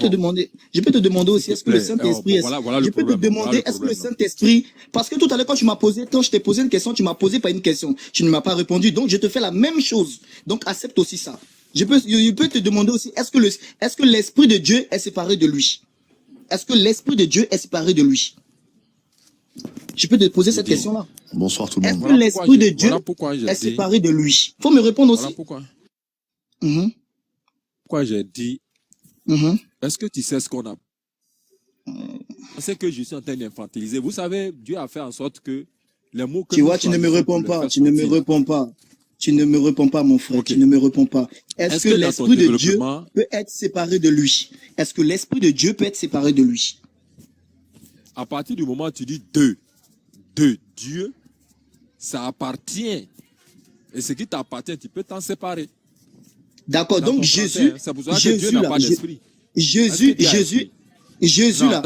je peux te demander S'il aussi, te est-ce que le plaît. Saint-Esprit est... Voilà Je le peux te problème. Voilà demander, le est-ce que le problème. Saint-Esprit... Parce que tout à l'heure, quand je t'ai posé une question, tu m'as posé pas une question. Tu ne m'as pas répondu. Donc, je te fais la même chose. Donc, accepte aussi ça. Je peux te demander aussi, est-ce que l'Esprit de Dieu est séparé de lui? Est-ce que l'Esprit de Dieu est séparé de lui? Je peux te poser cette question-là. Bonsoir tout le Est-ce monde. que l'Esprit de Dieu Voilà pourquoi j'ai est dit. séparé de lui? Faut me répondre Voilà aussi. pourquoi. Mhm, Pourquoi j'ai dit. mhm. Est-ce que tu sais ce qu'on a? C'est que je suis en train d'infantiliser. Vous savez, Dieu a fait en sorte que les mots que Tu nous vois, tu ne me choisissons réponds pour les pas. faire Tu ne me sortir, là. réponds pas. Tu ne me réponds pas, mon frère. Ok. Tu ne me réponds pas. Est-ce Est-ce que que dans ton l'Esprit de Dieu développement, peut être séparé de lui? Est-ce que l'Esprit de Dieu peut être séparé de lui? à partir du moment où tu dis Dieu, ça appartient. Et ce qui t'appartient, tu peux t'en séparer. D'accord. Dans Donc ton français, Jésus, hein. C'est pour ça que Dieu n'a là, pas d'esprit. Est-ce que Jésus, Dieu a esprit? Jésus Non, là.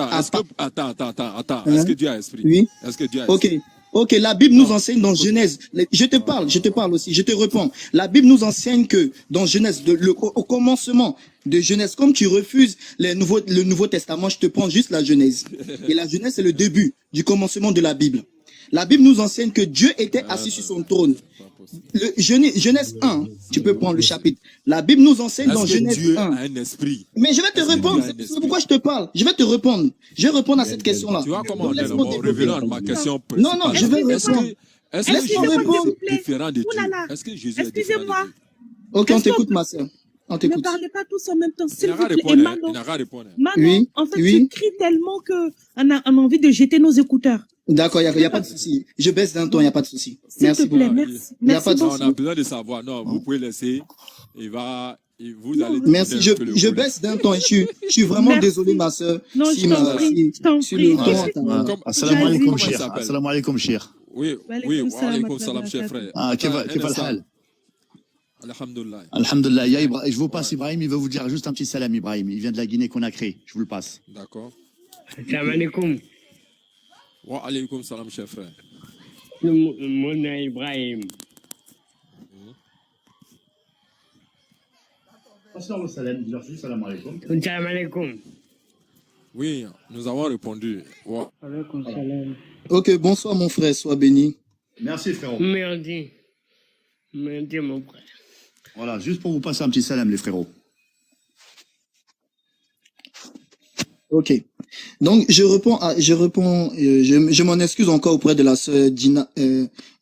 attends, attends. Est-ce Hein? que Dieu a esprit? Oui. Est-ce que Dieu a Ok. esprit? Ok, la Bible nous Non. enseigne dans Écoute. Genèse. Je te parle aussi, je te réponds. La Bible nous enseigne que dans Genèse, au commencement de Genèse, comme tu refuses le Nouveau Testament, je te prends juste la Genèse. Et la Genèse, c'est le début du commencement de la Bible. La Bible nous enseigne que Dieu était assis sur son trône. C'est pas possible. Genèse 1, tu peux prendre le chapitre. La Bible nous enseigne dans Est-ce que Genèse Dieu 1. a un esprit? Mais je vais te Est-ce que Dieu répondre, a un c'est esprit? pourquoi je te parle. Je vais te répondre. Je vais répondre à cette question-là. Tu vois comment Donc on est là? laisse-moi Bon, développer. revenons à ma question Non, non, principale. je vais Est-ce répondre. que Laisse-moi Jésus répondre. est différent de Dieu? Oulala. Est-ce que Jésus est différent de Excusez-moi. Dieu? Ok, on Est-ce qu'on t'écoute, peut... ma soeur. On Ne t'écoute. parlez pas tous en même temps, Il s'il n'a vous qu'à plaît. Et répondre, hein. Il Manon, n'a qu'à répondre. Oui, en fait, tu oui. cries tellement qu'on a envie de jeter nos écouteurs. D'accord, il n'y a pas de souci. Je baisse d'un ton, il n'y a pas de souci. S'il te Merci plaît, beaucoup. merci. Il n'y a Merci pas de Non, beaucoup. on a besoin de savoir. Non, vous pouvez laisser. Vous allez Merci, diminuer un peu le je volume. baisse d'un ton. Je suis vraiment désolé, ma soeur. Non, Si je t'en prie, je t'en si prie. le Ah, ton, c'est- attends. Assalamu Vas-y. alaikum, comment il cher. s'appelle? Assalamu alaikum, cher. Oui, Walaikum wa alaykoum salam salam, cher frère. Ah, Attends, كيف un instant. الحال؟ Alhamdulillah. Alhamdulillah. Je vous passe Ibrahim, il veut vous dire juste un petit salam, Ibrahim. Il vient de la Guinée Conakry. Je vous le passe. D'accord. Assalamu alaikum. Wa alaykoum salam, cher frère. Mon nom est Ibrahim. Assalamu alaikum. Assalamu alaikum. Oui, nous avons répondu. Wa- Alaikum salam. Ok, bonsoir, mon frère. Sois béni. Merci, frérot. Merci. Merci, mon frère. Voilà, juste pour vous passer un petit salam, les frérots. Ok. Donc, je m'en excuse encore auprès de la sœur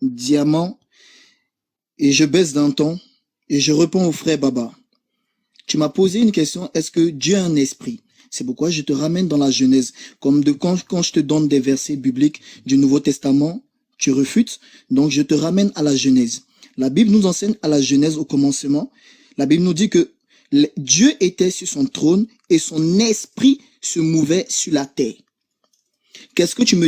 Diamant, et je baisse d'un ton, et je réponds au frère Baba. Tu m'as posé une question, est-ce que Dieu a un esprit? C'est pourquoi je te ramène dans la Genèse. Comme quand je te donne des versets bibliques du Nouveau Testament, tu refutes. Donc, je te ramène à la Genèse. La Bible nous enseigne à la Genèse au commencement. La Bible nous dit que Dieu était sur son trône et son esprit se mouvait sur la terre. Qu'est-ce que tu me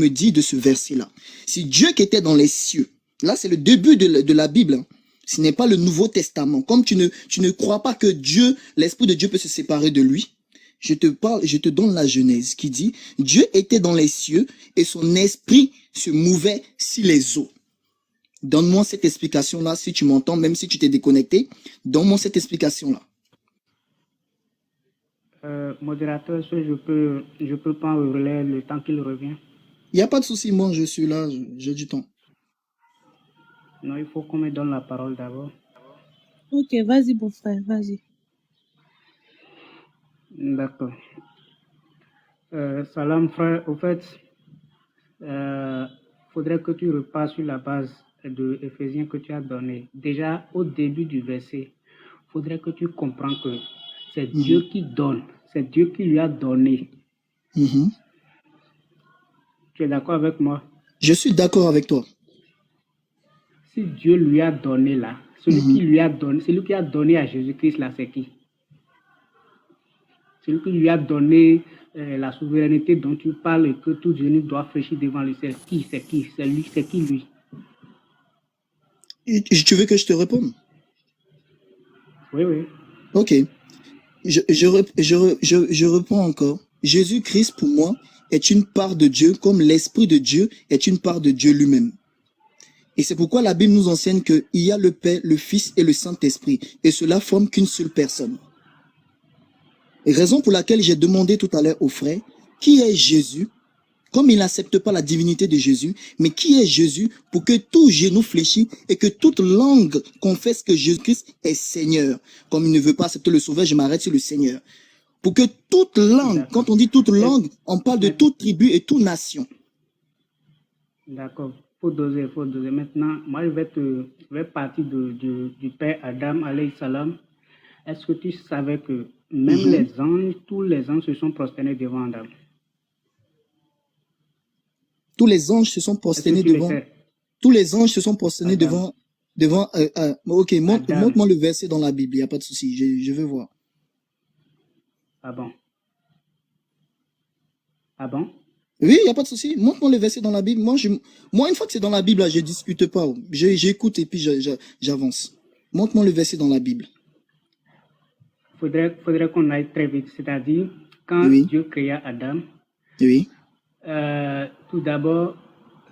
dis de ce verset-là? Si Dieu qui était dans les cieux, là c'est le début de la Bible, hein. Ce n'est pas le Nouveau Testament. Comme tu ne crois pas que Dieu, l'Esprit de Dieu peut se séparer de lui, je te donne la Genèse qui dit, Dieu était dans les cieux et son esprit se mouvait sur les eaux. Donne-moi cette explication-là, si tu m'entends, même si tu t'es déconnecté, donne-moi cette explication-là. Modérateur, est-ce que je peux pas relayer le temps qu'il revient? Il n'y a pas de souci, moi je suis là, j'ai du temps. Non, il faut qu'on me donne la parole d'abord. Ok, vas-y, beau frère, vas-y. D'accord. Salam frère, au fait, faudrait que tu repasses sur la base de Éphésiens que tu as donné. Déjà, au début du verset, faudrait que tu comprennes que c'est Dieu qui donne, c'est Dieu qui lui a donné. Tu es d'accord avec moi? Je suis d'accord avec toi. Si Dieu lui a donné là, celui qui a donné à Jésus-Christ là, c'est qui? Celui qui lui a donné la souveraineté dont tu parles et que tout genou doit fléchir devant lui, c'est qui? C'est qui? C'est qui lui? Et tu veux que je te réponde? Oui, oui. Ok. Je réponds encore. Jésus-Christ, pour moi, est une part de Dieu, comme l'Esprit de Dieu est une part de Dieu lui-même. Et c'est pourquoi la Bible nous enseigne qu'il y a le Père, le Fils et le Saint-Esprit. Et cela forme qu'une seule personne. Raison pour laquelle j'ai demandé tout à l'heure au frère, qui est Jésus? Comme il n'accepte pas la divinité de Jésus, mais qui est Jésus pour que tout genou fléchisse et que toute langue confesse que Jésus-Christ est Seigneur. Comme il ne veut pas accepter le Sauveur, je m'arrête sur le Seigneur. Pour que toute langue, D'accord. quand on dit toute langue, on parle de toute tribu et toute nation. D'accord. Faut doser, faut doser. Maintenant, moi, je vais partir du Père Adam, alayhi salam. Est-ce que tu savais que même les anges, tous les anges se sont prosternés devant Adam? Tous les anges se sont Est-ce que prosternés tu le devant. sais? Tous les anges se sont prosternés Adam. ok, Adam. montre-moi le verset dans la Bible, il n'y a pas de souci, je veux voir. Ah bon? Ah bon? Oui, il n'y a pas de souci, montre-moi le verset dans la Bible. Moi, une fois que c'est dans la Bible, là, je ne discute pas. J'écoute et puis j'avance. Montre-moi le verset dans la Bible. Faudrait qu'on aille très vite. C'est-à-dire, quand Oui, Dieu créa Adam, oui, tout d'abord,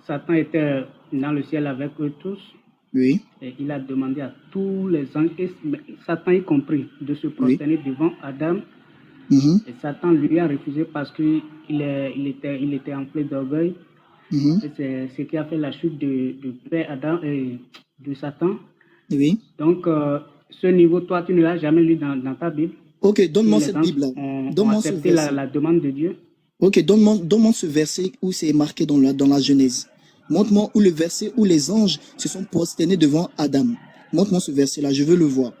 Satan était dans le ciel avec eux tous. oui, Et il a demandé à tous les anges, et Satan y compris, de se oui. prosterner devant Adam. Mhm, Et Satan lui a refusé parce qu'il était enflé d'orgueil. mhm, Et c'est ce qui a fait la chute de Père Adam et de Satan. oui. Donc, ce niveau, toi, tu ne l'as jamais lu dans ta Bible. Ok, Que donne-moi les cette anges Bible-là. ont Donne-moi ce accepté verset. la demande de Dieu. Ok, donne-moi ce verset où c'est marqué dans la Genèse. Montre-moi où le verset où les anges se sont prosternés devant Adam. Montre-moi ce verset-là, je veux le voir.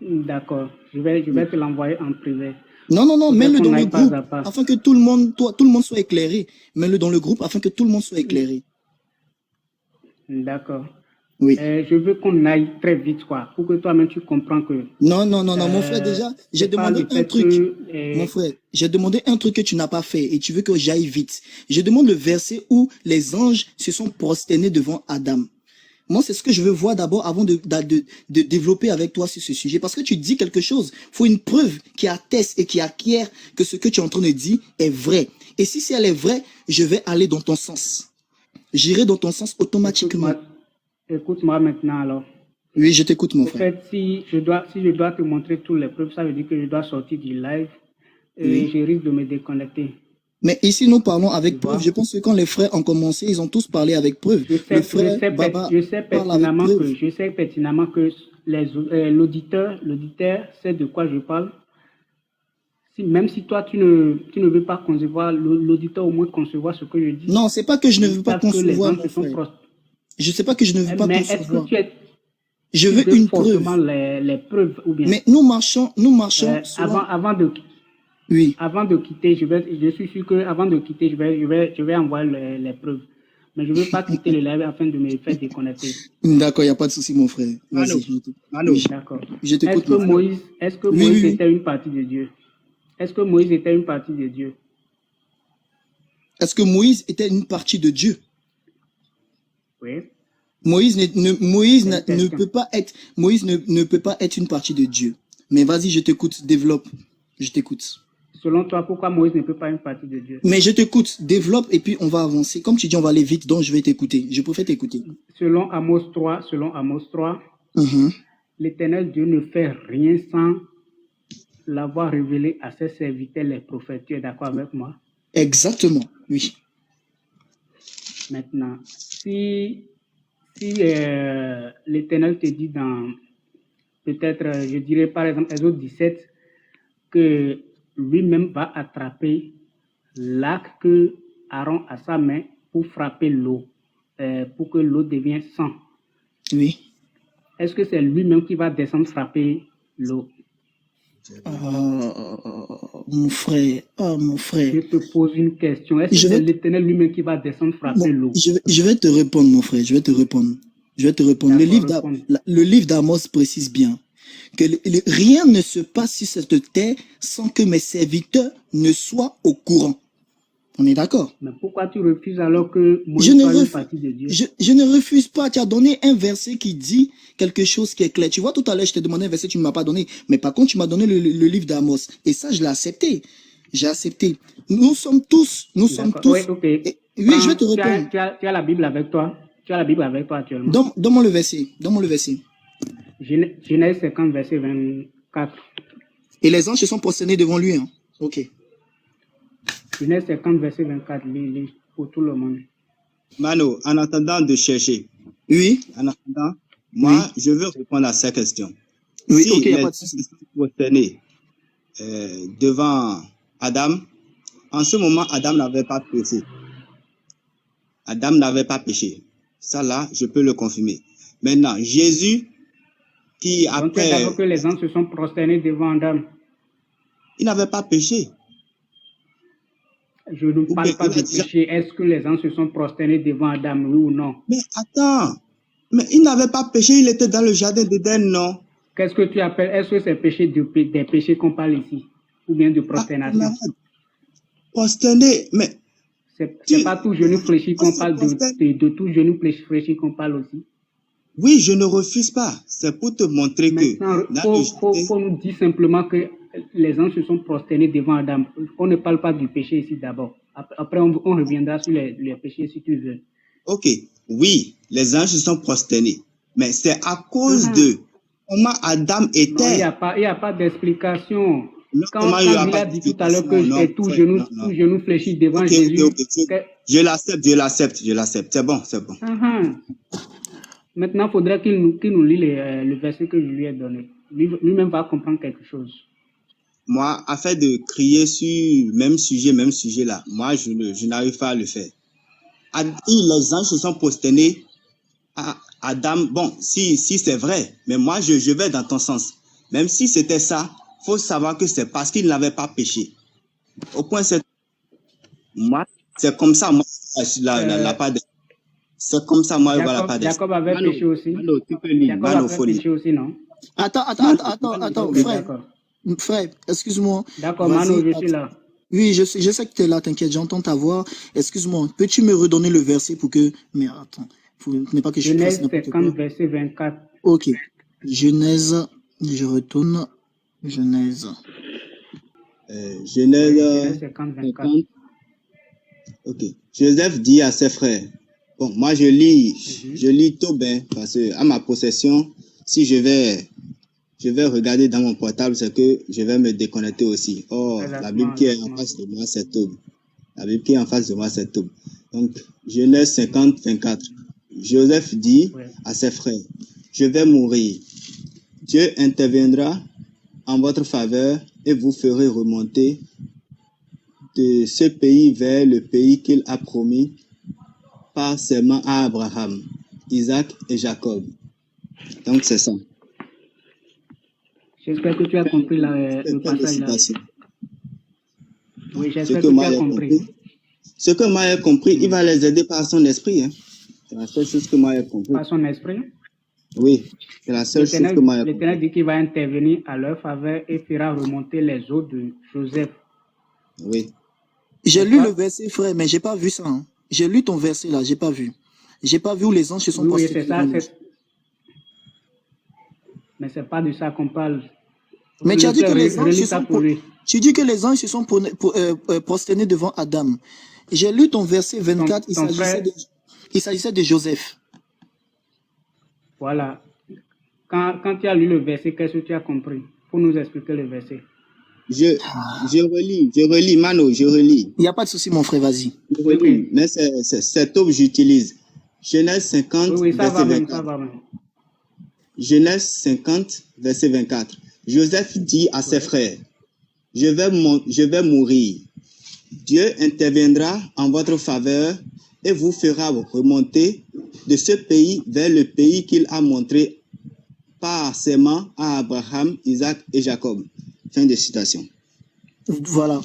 D'accord. Je vais te l'envoyer en privé. Non, Faudrait mets-le qu'on dans le aille pas groupe à pas. afin que tout le monde soit éclairé. Mets-le dans le groupe afin que tout le monde soit éclairé. D'accord. Oui. Je veux qu'on aille très vite, quoi, pour que toi-même tu comprends que Non, mon frère, déjà, j'ai c'est pas demandé le un fait truc. que Mon frère, j'ai demandé un truc que tu n'as pas fait et tu veux que j'aille vite. Je demande le verset où les anges se sont prosternés devant Adam. Moi, c'est ce que je veux voir d'abord avant de développer avec toi sur ce sujet. Parce que tu dis quelque chose. Il faut une preuve qui atteste et qui acquiert que ce que tu es en train de dire est vrai. Et si elle est vraie, je vais aller dans ton sens. J'irai dans ton sens automatiquement. écoute-moi maintenant alors. Oui, je t'écoute, mon Au frère. fait, si je dois te montrer toutes les preuves, ça veut dire que je dois sortir du live et Oui. je risque de me déconnecter. Mais ici, nous parlons Tu avec preuve. vois? Je pense que quand les frères ont commencé, ils ont tous parlé avec preuve. Le frère Baba Je sais parle avec preuve. pertinemment que l'auditeur sait de quoi je parle. Même si toi, tu ne veux pas concevoir, l'auditeur au moins concevoir ce que je dis. Non, c'est pas que je ne Ils veux pas savent que les concevoir, anges mon se sont frère. proches. Je sais pas que je ne veux pas Mais est-ce que concevoir. tu Je veux veux une forcément preuve. les preuves ou bien Mais nous marchons selon... Oui. avant de quitter, je suis sûr que avant de quitter, je vais envoyer les preuves. Mais je ne veux pas quitter le live afin de me faire déconnecter. D'accord, il n'y a pas de souci, mon frère. Allô? Vas-y, Allô? oui, D'accord. je Est-ce t'écoute, que mon frère. Oui, Moïse oui. était une partie de Dieu? Est-ce que Moïse était une partie de Dieu? Est-ce que Moïse était une partie de Dieu? Oui. Moïse C'est une question. ne peut pas être une partie de Dieu. Mais vas-y, je t'écoute, développe. Je t'écoute. Selon toi, pourquoi Moïse ne peut pas être une partie de Dieu? Mais je t'écoute, développe et puis on va avancer. Comme tu dis, on va aller vite, donc je vais t'écouter. Je préfère t'écouter. Selon Amos 3, Mhm. l'Éternel Dieu ne fait rien sans l'avoir révélé à ses serviteurs, les prophètes. Tu es d'accord avec moi? Exactement, oui. Maintenant, si l'Éternel te dit dans, peut-être, je dirais par exemple, Exode 17, que lui-même va attraper l'arc que Aaron a sa main pour frapper l'eau, pour que l'eau devienne sang. Oui. Est-ce que c'est lui-même qui va descendre frapper l'eau? Mon frère, mon frère. Je te pose une question. Est-ce que c'est l'Éternel lui-même qui va descendre frapper l'eau? Je vais te répondre, mon frère. Je vais te répondre. Le livre d'Amos précise bien que rien ne se passe sur cette terre sans que mes serviteurs ne soient au courant. On est d'accord? Mais pourquoi tu refuses alors que Moïse soit une partie de Dieu? Je ne refuse pas. Tu as donné un verset qui dit quelque chose qui est clair. Tu vois, tout à l'heure, je t'ai demandé un verset, tu ne m'as pas donné. Mais par contre, tu m'as donné le livre d'Amos. Et ça, je l'ai accepté. J'ai accepté. Nous sommes tous. Oui, ok. Oui, je vais te répondre. Tu as la Bible avec toi? Tu as la Bible avec toi actuellement? Donne-moi le verset. Donne-moi le verset. Genèse 50, verset 24. Et les anges se sont prosternés devant lui. Hein. Ok. Genèse 50, verset 24, lis pour tout le monde. Mano, en attendant de chercher, Oui. en attendant, moi, je veux répondre à ces questions. Oui, Si ok, il n'y a les pas de anges souci. se sont prosternés devant Adam, en ce moment, Adam n'avait pas péché. Adam n'avait pas péché. Ça là, je peux le confirmer. Maintenant, Jésus, qui Donc, tu es d'accord après, que les anges se sont prosternés devant Adam. il n'avait pas péché. Je ne Ou parle bien pas il de a déjà... péché. Est-ce que les anges se sont prosternés devant Adam, oui ou non? Mais attends, mais il n'avait pas péché, il était dans le jardin d'Éden, non? Qu'est-ce que tu appelles? Est-ce que c'est péché des péchés qu'on parle ici? Ou bien de Ah, prosternation? malade. Prosterné, mais C'est pas tout genou fléchi on qu'on se parle prosterne. de tout genou fléchi qu'on parle aussi. Oui, je ne refuse pas. C'est pour te montrer que Maintenant, dans le jardin, faut nous dire simplement que les anges se sont prosternés devant Adam. On ne parle pas du péché ici d'abord. Après, on reviendra sur les péchés si tu veux. ok, oui, les anges se sont prosternés, mais c'est à cause Mhm. de comment Adam Non, il était. n'y a pas d'explication. Non, Quand comment il n'y a il pas a dit tout à l'heure d'explication? que Non, tout frère, genou, non, non. tout genou fléchi devant Ok, Jésus. ok. que- Je l'accepte. C'est bon, c'est bon. Mhm. Maintenant, il faudrait qu'il nous lit le verset que je lui ai donné. Lui-même va comprendre quelque chose. Moi, afin de crier sur même sujet là, moi, je n'arrive pas à le faire. Les anges se sont prosternés à Adam. Bon, si c'est vrai, mais moi, je vais dans ton sens. Même si c'était ça, faut savoir que c'est parce qu'il n'avait pas péché. Au point, c'est comme ça, moi, la part de... C'est comme ça, moi, je vois la part de... Jacob avait péché aussi. Mano, tu peux lire. Jacob Mano, avait faut lire. péché aussi, non? Attends, Oui, frère. d'accord. Frère, excuse-moi. D'accord, Vas-y, Mano, je attends. suis là. Oui, je sais que tu es là, t'inquiète, j'entends ta voix. Excuse-moi, peux-tu me redonner le verset pour que... Mais attends, faut n'est pas que je fasse Genèse n'importe 50, quoi. verset 24. Ok, Genèse, je retourne. Genèse. Genèse 50, 24. 50. Ok. Joseph dit à ses frères, bon, moi je lis tout bien, parce que à ma possession, si je vais regarder dans mon portable, c'est que je vais me déconnecter aussi. Oh, la Bible qui est en face de moi, c'est tout. La Bible qui est en face de moi, c'est tout. Donc, Genèse 50, 24. Joseph dit à ses frères, je vais mourir. Dieu interviendra en votre faveur et vous ferez remonter de ce pays vers le pays qu'il a promis par serment à Abraham, Isaac et Jacob. Donc c'est ça. J'espère que tu as compris le passage là. Oui, j'espère que tu as compris. Ce que moi j'ai compris, il va les aider par son esprit. Hein. C'est la seule chose que moi j'ai compris. Par son esprit. Oui, c'est la seule chose que moi j'ai compris. L'Éternel dit qu'il va intervenir à leur faveur et fera remonter les eaux de Joseph. Oui. J'ai lu le verset, frère, mais j'ai pas vu ça. Hein. J'ai lu ton verset là, j'ai pas vu. J'ai pas vu où les anges se sont Oui, prosternés. c'est ça. Mais c'est pas de ça qu'on parle. Mais tu as dit que les anges se sont tu dis que les anges se sont prosternés devant Adam. J'ai lu ton verset 24, il s'agissait de Joseph. Voilà. Quand tu as lu le verset, qu'est-ce que tu as compris? Pour nous expliquer le verset. Je relis, Mano, je relis. Il n'y a pas de souci, mon frère, vas-y. Je relis, mais c'est tout que j'utilise. Genèse 50, oui, ça verset va même, 24. ça va même. Genèse 50, verset 24. Joseph dit à ses frères, je vais mourir. Dieu interviendra en votre faveur et vous fera remonter de ce pays vers le pays qu'il a montré par serment à Abraham, Isaac et Jacob. Fin de citation. Voilà.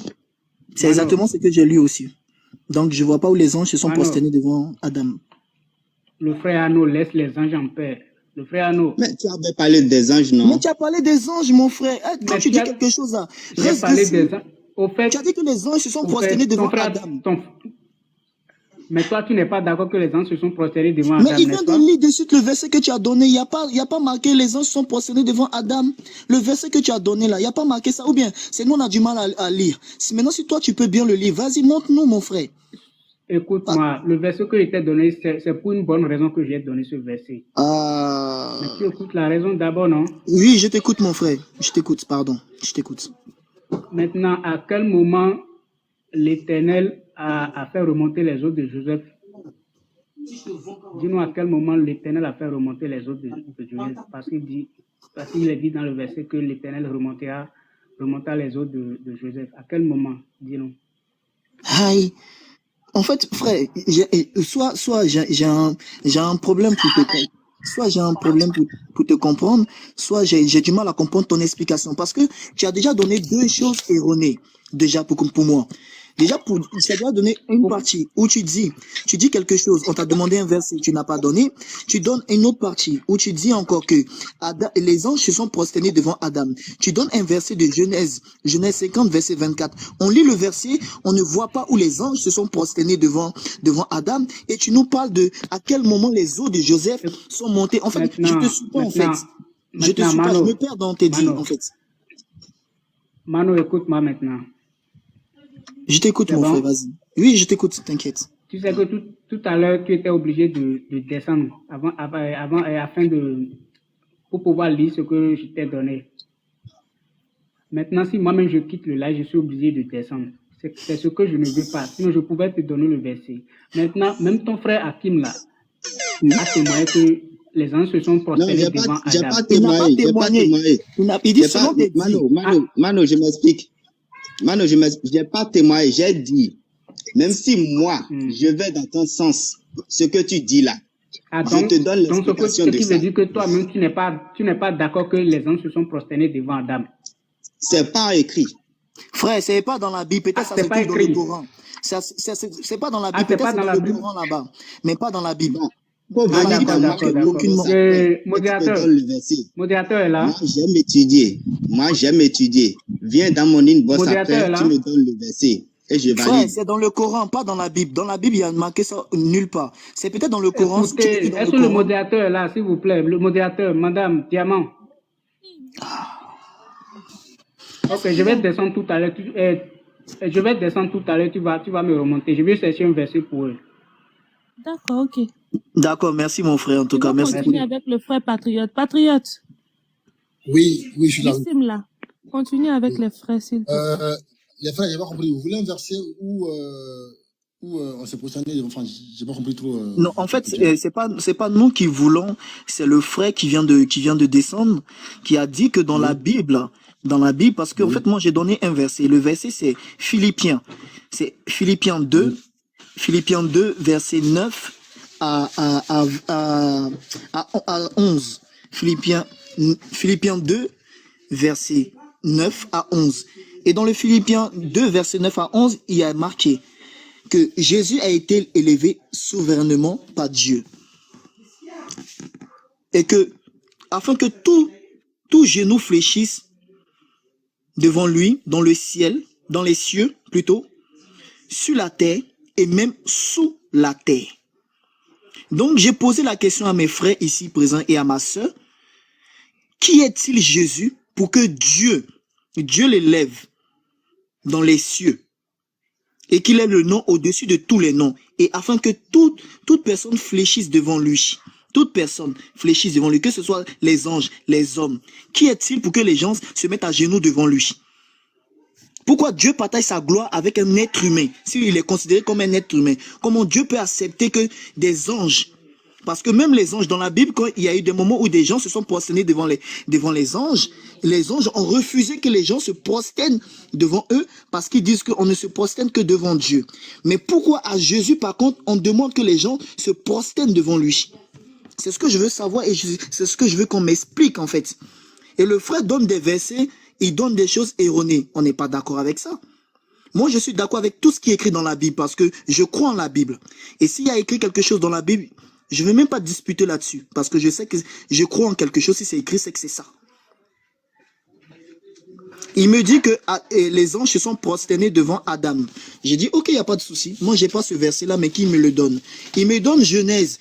C'est exactement ce que j'ai lu aussi. Donc, je ne vois pas où les anges se sont prosternés devant Adam. Le frère Arnaud laisse les anges en paix. Le frère Arnaud. Mais tu avais parlé des anges, non? Mais tu as parlé des anges, mon frère. Quand tu dis quelque chose, là, reste dessus. Au fait, tu as dit que les anges se sont prosternés devant Adam. Mais toi, tu n'es pas d'accord que les anges se sont prosternés devant Adam. Mais il vient de lire de suite le verset que tu as donné. Il n'y a pas marqué les anges se sont prosternés devant Adam. Le verset que tu as donné là, il n'y a pas marqué ça. Ou bien, c'est nous, on a du mal à lire. Maintenant, si toi, tu peux bien le lire, vas-y, montre-nous, mon frère. écoute-moi, le verset que je t'ai donné, c'est pour une bonne raison que j'ai donné ce verset. Mais tu écoutes la raison d'abord, non? Oui, je t'écoute, mon frère. Je t'écoute, pardon. Je t'écoute. Maintenant, à quel moment l'Éternel a fait remonter les eaux de Joseph? Dis-nous à quel moment l'Éternel a fait remonter les eaux de Joseph. Parce qu'il est dit dans le verset que l'Éternel remonta les eaux de Joseph. À quel moment? Dis-nous. Aïe. En fait, frère, soit j'ai un problème pour te comprendre. Soit j'ai un problème pour te comprendre, soit j'ai du mal à comprendre ton explication. Parce que tu as déjà donné deux choses erronées, déjà pour moi. Déjà, tu as déjà donné une partie où tu dis quelque chose, on t'a demandé un verset, tu n'as pas donné. Tu donnes une autre partie où tu dis encore que les anges se sont prosternés devant Adam. Tu donnes un verset de Genèse 50, verset 24. On lit le verset, on ne voit pas où les anges se sont prosternés devant Adam. Et tu nous parles de à quel moment les eaux de Joseph sont montées. En fait, je te suis pas, en fait. Je te suis pas, je me perds dans tes dires, en fait. Mano, écoute-moi maintenant. Je t'écoute, mon frère, vas-y. Oui, je t'écoute, t'inquiète. Tu sais que tout à l'heure, tu étais obligé de descendre pour pouvoir lire ce que je t'ai donné. Maintenant, si moi-même je quitte le live, je suis obligé de descendre. C'est ce que je ne veux pas. Sinon, je pouvais te donner le verset. Maintenant, même ton frère Hakim là a témoigné que les anges se sont prosternés devant Adam. J'ai pas témoigné. Il dit selon des dires. Mano, je m'explique. Mano, je n'ai pas témoigné, j'ai dit, même si moi, je vais dans ton sens, ce que tu dis là, je te donne l'explication de ça. Donc, ce qui veut dire que toi-même, tu n'es pas d'accord que les anges se sont prosternés devant Adam. C'est pas écrit. Frère, c'est pas dans la Bible, peut-être ça se trouve dans le Coran. C'est pas dans la Bible, peut-être c'est dans le Coran là-bas, mais pas dans la Bible. D'accord. Modérateur est là. Moi, j'aime étudier. Viens dans mon inbox après, tu me donnes le verset. Et je valide. Frère, c'est dans le Coran, pas dans la Bible. Dans la Bible, il y a marqué ça nulle part. C'est peut-être dans le Coran. Écoutez, est-ce que le modérateur est là, s'il vous plaît? Le modérateur, Madame Diamant. Ok, je vais descendre tout à l'heure. Tu vas me remonter. Je vais chercher un verset pour eux. D'accord, ok. D'accord, merci mon frère, en tout cas. Merci. Continue avec le frère Patriote. Patriote. Oui, je suis là. Là. Continue avec les frères, s'il vous plaît. Les frères, j'ai pas compris. Vous voulez un verset où on s'est prosterné? Enfin, j'ai pas compris trop. Non, en fait, c'est pas nous qui voulons, c'est le frère qui vient de descendre, qui a dit que dans la Bible, parce que en fait, moi j'ai donné un verset. Le verset c'est Philippiens. C'est Philippiens 2, verset 9 à 11. Philippiens 2, verset 9 à 11. Et dans le Philippiens 2, verset 9 à 11, il y a marqué que Jésus a été élevé souverainement par Dieu. Et que, afin que tout genou fléchisse devant lui, dans le ciel, dans les cieux plutôt, sur la terre et même sous la terre. Donc j'ai posé la question à mes frères ici présents et à ma sœur, qui est-il Jésus pour que Dieu l'élève dans les cieux et qu'il ait le nom au-dessus de tous les noms, et afin que toute personne fléchisse devant lui. Toute personne fléchisse devant lui, que ce soit les anges, les hommes. Qui est-il pour que les gens se mettent à genoux devant lui? Pourquoi Dieu partage sa gloire avec un être humain, s'il est considéré comme un être humain? Comment Dieu peut accepter que des anges, parce que même les anges dans la Bible, quand il y a eu des moments où des gens se sont prosternés devant les anges ont refusé que les gens se prosternent devant eux, parce qu'ils disent qu'on ne se prosterne que devant Dieu. Mais pourquoi à Jésus, par contre, on demande que les gens se prosternent devant lui? C'est ce que je veux savoir et c'est ce que je veux qu'on m'explique en fait. Et le frère donne des versets, il donne des choses erronées. On n'est pas d'accord avec ça. Moi, je suis d'accord avec tout ce qui est écrit dans la Bible parce que je crois en la Bible. Et s'il y a écrit quelque chose dans la Bible, je ne vais même pas disputer là-dessus parce que je sais que je crois en quelque chose. Si c'est écrit, c'est que c'est ça. Il me dit que les anges se sont prosternés devant Adam. J'ai dit, ok, il n'y a pas de souci. Moi, je n'ai pas ce verset-là, mais qui me le donne? Il me donne Genèse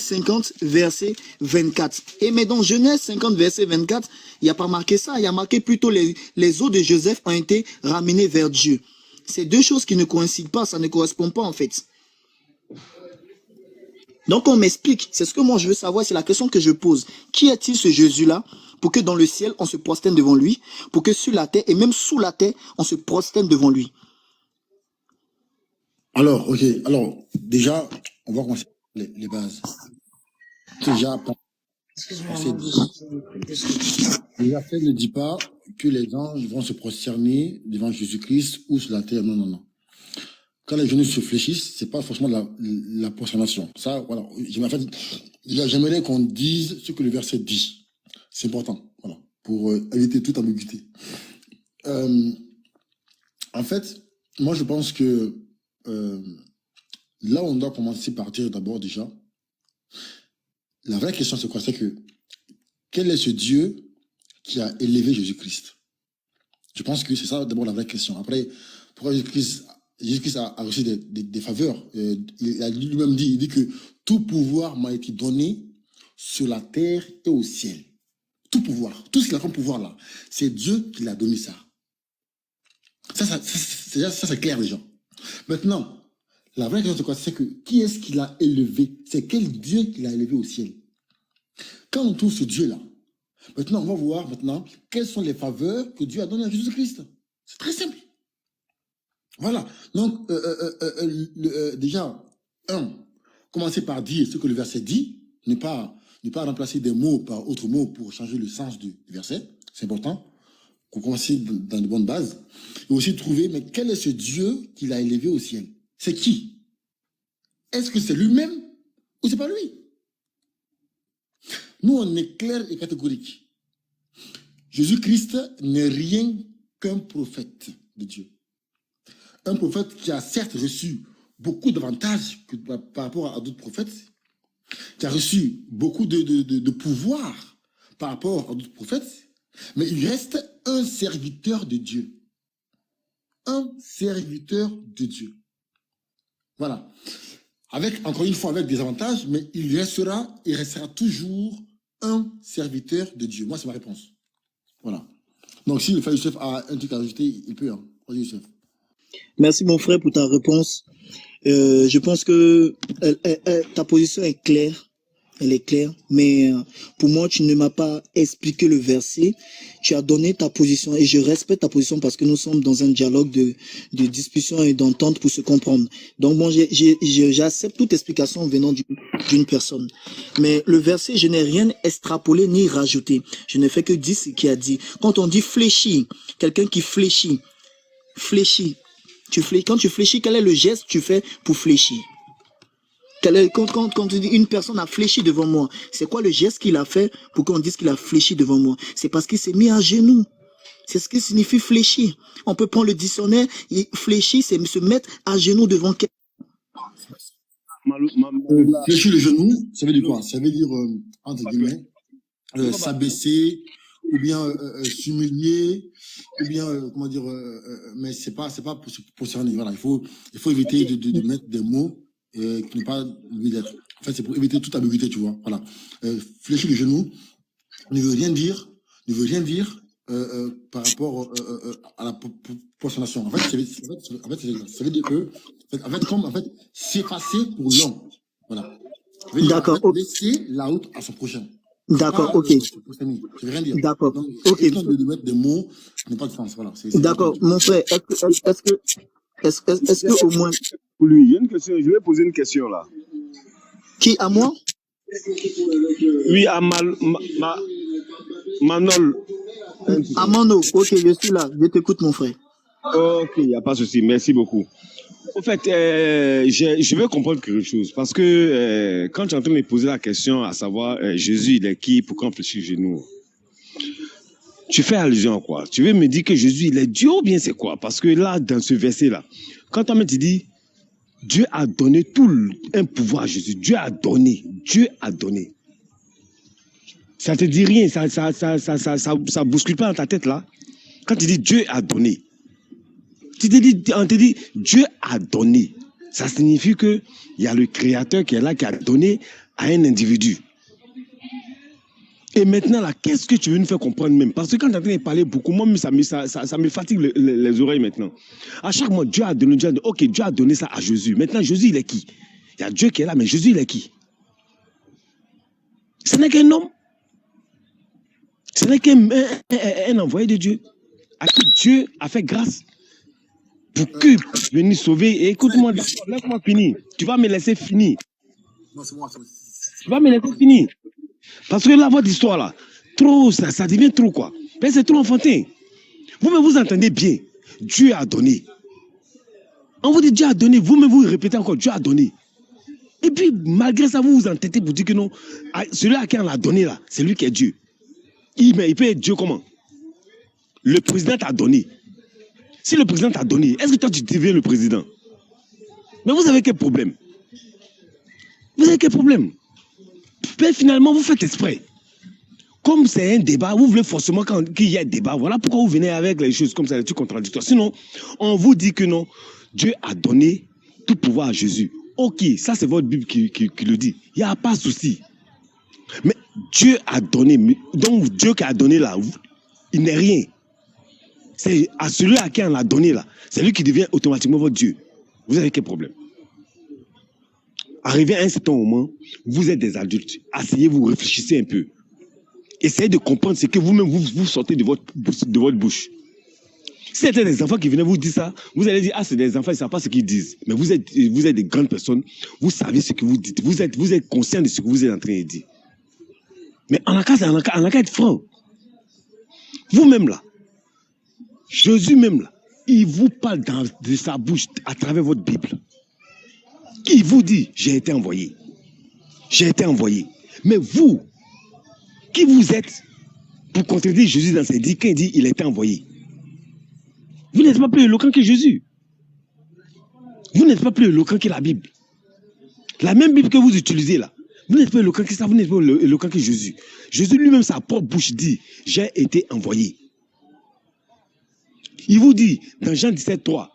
50, verset 24. Et mais dans Genèse 50, verset 24, il n'y a pas marqué ça. Il y a marqué plutôt les eaux de Joseph ont été ramenées vers Dieu. C'est deux choses qui ne coïncident pas, ça ne correspond pas en fait. Donc on m'explique, c'est ce que moi je veux savoir, c'est la question que je pose. Qui est-il ce Jésus-là pour que dans le ciel on se prosterne devant lui, pour que sur la terre et même sous la terre on se prosterne devant lui? Alors, ok. Alors, déjà, on va commencer par les bases. Déjà, la fait ne dit pas que les anges vont se prosterner devant Jésus-Christ ou sur la terre. Non, non, non. Quand les genoux se fléchissent, c'est pas forcément la prosternation. Ça, voilà. J'aimerais qu'on dise ce que le verset dit. C'est important, voilà, pour éviter toute ambiguïté. En fait, moi, je pense que là, on doit commencer par dire d'abord déjà, la vraie question, c'est quoi? C'est que, quel est ce Dieu qui a élevé Jésus-Christ? Je pense que c'est ça d'abord la vraie question. Après, pourquoi Jésus-Christ a reçu des faveurs? Il a lui-même dit, il dit que tout pouvoir m'a été donné sur la terre et au ciel. Tout pouvoir, tout ce qu'il a comme pouvoir là, c'est Dieu qui l'a donné ça. Ça c'est clair déjà. Maintenant, la vraie question c'est quoi? C'est que qui est-ce qui l'a élevé? C'est quel Dieu qui l'a élevé au ciel? Quand on trouve ce Dieu-là, maintenant on va voir maintenant quelles sont les faveurs que Dieu a données à Jésus-Christ. C'est très simple. Voilà. Donc, déjà, commencer par dire ce que le verset dit, ne pas remplacer des mots par autres mots pour changer le sens du verset. C'est important. Qu'on commence dans de bonnes bases. Et aussi trouver, mais quel est ce Dieu qui l'a élevé au ciel? C'est qui? Est-ce que c'est lui-même ou c'est pas lui? Nous, on est clair et catégorique. Jésus-Christ n'est rien qu'un prophète de Dieu. Un prophète qui a certes reçu beaucoup d'avantages par rapport à d'autres prophètes, qui a reçu beaucoup de pouvoir par rapport à d'autres prophètes, mais il reste un serviteur de Dieu. Un serviteur de Dieu. Voilà. Encore une fois, avec des avantages, mais il restera toujours un serviteur de Dieu. Moi, c'est ma réponse. Voilà. Donc, si le frère Youssef a un truc à ajouter, il peut. Hein. Vas-y, Youssef. Merci mon frère pour ta réponse. Je pense que ta position est claire. Elle est claire, mais pour moi, tu ne m'as pas expliqué le verset. Tu as donné ta position et je respecte ta position parce que nous sommes dans un dialogue de discussion et d'entente pour se comprendre. Donc bon, j'accepte toute explication venant d'une personne. Mais le verset, je n'ai rien extrapolé ni rajouté. Je ne fais que dire ce qu'il a dit. Quand on dit fléchir, quelqu'un qui fléchit. Quand tu fléchis, quel est le geste que tu fais pour fléchir? Quand tu dis une personne a fléchi devant moi, c'est quoi le geste qu'il a fait pour qu'on dise qu'il a fléchi devant moi? C'est parce qu'il s'est mis à genoux. C'est ce qui signifie fléchir. On peut prendre le dictionnaire, et fléchir, c'est se mettre à genoux devant quelqu'un. Fléchir le genou, ça veut dire quoi? Ça veut dire, entre guillemets, s'abaisser, ou bien s'humilier, ou bien, comment dire, mais c'est pas pour cerner. Voilà, il faut éviter de mettre des mots qui n'est pas lui d'être. En fait, c'est pour éviter toute ambiguïté, tu vois. Voilà. Fléchir le genou ne veut rien dire par rapport à la prosternation. En fait, ça veut dire que, s'effacer pour l'homme. Voilà. D'accord. Laisser la route à son prochain. D'accord, ok. Ça veut rien dire. D'accord, donc, ok. De mettre des mots n'a pas de sens. Voilà. D'accord, mon frère, est-ce que au moins... Pour lui, il y a une question, je vais poser une question là. Qui, à moi? Oui, à Manol. À Mano, ok, je suis là, je t'écoute mon frère. Ok, il n'y a pas de souci, merci beaucoup. En fait, je veux comprendre quelque chose, parce que quand tu es en train de me poser la question, à savoir, Jésus, il est qui, pourquoi on fléchit chez nous? Tu fais allusion à quoi? Tu veux me dire que Jésus, il est Dieu ou bien c'est quoi? Parce que là, dans ce verset-là, quand tu dis, Dieu a donné un pouvoir à Jésus, Dieu a donné. Ça te dit rien, ça bouscule pas dans ta tête là. Quand tu dis Dieu a donné, on te dit Dieu a donné. Ça signifie que il y a le Créateur qui est là, qui a donné à un individu. Et maintenant, là, qu'est-ce que tu veux nous faire comprendre même? Parce que quand tu es en train de parler beaucoup, moi, ça me fatigue les oreilles maintenant. À chaque mois, Dieu a donné, ok, Dieu a donné ça à Jésus. Maintenant, Jésus, il est qui? Il y a Dieu qui est là, mais Jésus, il est qui? Ce n'est qu'un homme. Ce n'est qu'un envoyé de Dieu. À qui Dieu a fait grâce pour que puisse venir sauver. Et écoute-moi, laisse-moi finir. Tu vas me laisser finir. Tu vas me laisser finir. Parce que là, votre histoire, là, trop, ça devient trop, quoi. Mais c'est trop enfantin. Vous-même, vous entendez bien. Dieu a donné. On vous dit Dieu a donné. Vous-même, vous répétez encore, Dieu a donné. Et puis, malgré ça, vous vous entêtez pour dire que non, celui à qui on l'a donné, là, c'est lui qui est Dieu. Il peut être Dieu comment? Le président t'a donné. Si le président t'a donné, est-ce que toi, tu deviens le président? Mais vous avez quel problème? Vous avez quel problème? Mais finalement, vous faites exprès. Comme c'est un débat, vous voulez forcément qu'il y ait un débat. Voilà pourquoi vous venez avec les choses comme ça, les trucs contradictoires. Sinon, on vous dit que non, Dieu a donné tout pouvoir à Jésus. Ok, ça c'est votre Bible qui le dit. Il n'y a pas de souci. Mais Dieu a donné. Donc Dieu qui a donné là, il n'est rien. C'est à celui à qui on l'a donné là. C'est lui qui devient automatiquement votre Dieu. Vous avez quel problème? Arrivé à un certain moment, vous êtes des adultes. Asseyez-vous, réfléchissez un peu. Essayez de comprendre ce que vous-même vous sortez de votre bouche. Si c'était des enfants qui venaient vous dire ça, vous allez dire, ah, c'est des enfants, ils ne savent pas ce qu'ils disent. Mais vous êtes des grandes personnes, vous savez ce que vous dites. Vous êtes conscient de ce que vous êtes en train de dire. Mais en a qu'à être franc. Vous-même là, Jésus même là, il vous parle de sa bouche à travers votre Bible. Il vous dit, j'ai été envoyé. J'ai été envoyé. Mais vous, qui vous êtes pour contredire Jésus dans ses dits quand il dit il a été envoyé? Vous n'êtes pas plus éloquent que Jésus. Vous n'êtes pas plus éloquent que la Bible. La même Bible que vous utilisez là. Vous n'êtes pas éloquent que ça, vous n'êtes pas éloquent que Jésus. Jésus lui-même, sa propre bouche dit, j'ai été envoyé. Il vous dit, dans Jean 17:3,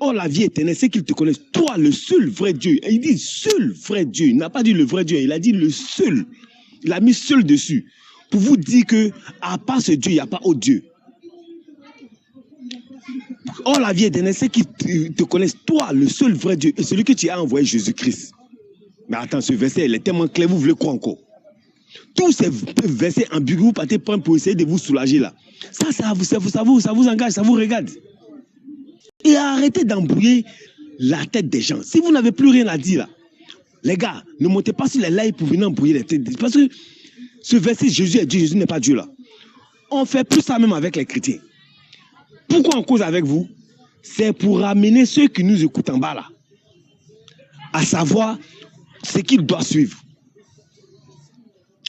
oh la vie éternelle, c'est qu'ils te connaissent, toi le seul vrai Dieu. Et il dit seul vrai Dieu. Il n'a pas dit le vrai Dieu, il a dit le seul. Il a mis seul dessus. Pour vous dire que, à part ce Dieu, il n'y a pas autre Dieu. Oh la vie éternelle, c'est qu'ils te connaissent, toi le seul vrai Dieu. Et celui que tu as envoyé, Jésus-Christ. Mais attends, ce verset, il est tellement clair, vous voulez quoi encore? Tous ces versets ambigus, vous partez prendre pour essayer de vous soulager là. Ça vous engage, ça vous regarde. Et arrêtez d'embrouiller la tête des gens. Si vous n'avez plus rien à dire là, les gars, ne montez pas sur les lives pour venir embrouiller les têtes. Parce que ce verset, Jésus est Dieu, Jésus n'est pas Dieu là. On fait plus ça même avec les chrétiens. Pourquoi on cause avec vous? C'est pour ramener ceux qui nous écoutent en bas là, à savoir ce qu'ils doivent suivre.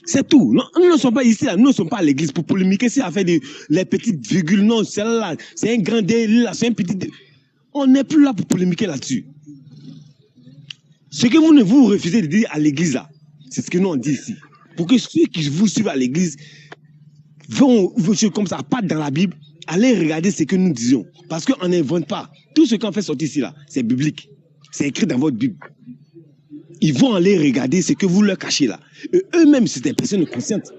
C'est tout. Non, nous ne sommes pas ici, là. Nous ne sommes pas à l'église pour polémiquer si on fait les petites virgules. Non, celle-là, c'est un grand D, là, c'est un petit D. On n'est plus là pour polémiquer là-dessus. Ce que vous refusez de dire à l'église, là, c'est ce que nous on dit ici. Pour que ceux qui vous suivent à l'église vont comme ça, pas dans la Bible, allez regarder ce que nous disions. Parce qu'on n'invente pas. Tout ce qu'on fait sortir ici, là, c'est biblique. C'est écrit dans votre Bible. Ils vont aller regarder ce que vous leur cachez là. Et eux-mêmes, c'est des personnes conscientes.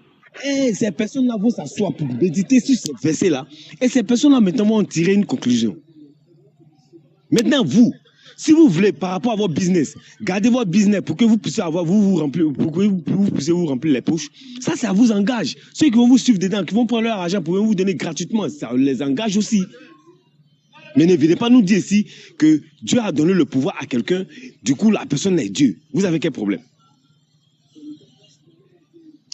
Et ces personnes-là vont s'asseoir pour méditer sur ces versets-là. Et ces personnes-là, maintenant, vont en tirer une conclusion. Maintenant, vous, si vous voulez, par rapport à votre business, gardez votre business pour que vous puissiez vous remplir les poches. Ça vous engage. Ceux qui vont vous suivre dedans, qui vont prendre leur argent pour vous donner gratuitement, ça les engage aussi. Mais ne venez pas nous dire ici que Dieu a donné le pouvoir à quelqu'un, du coup la personne est Dieu. Vous avez quel problème?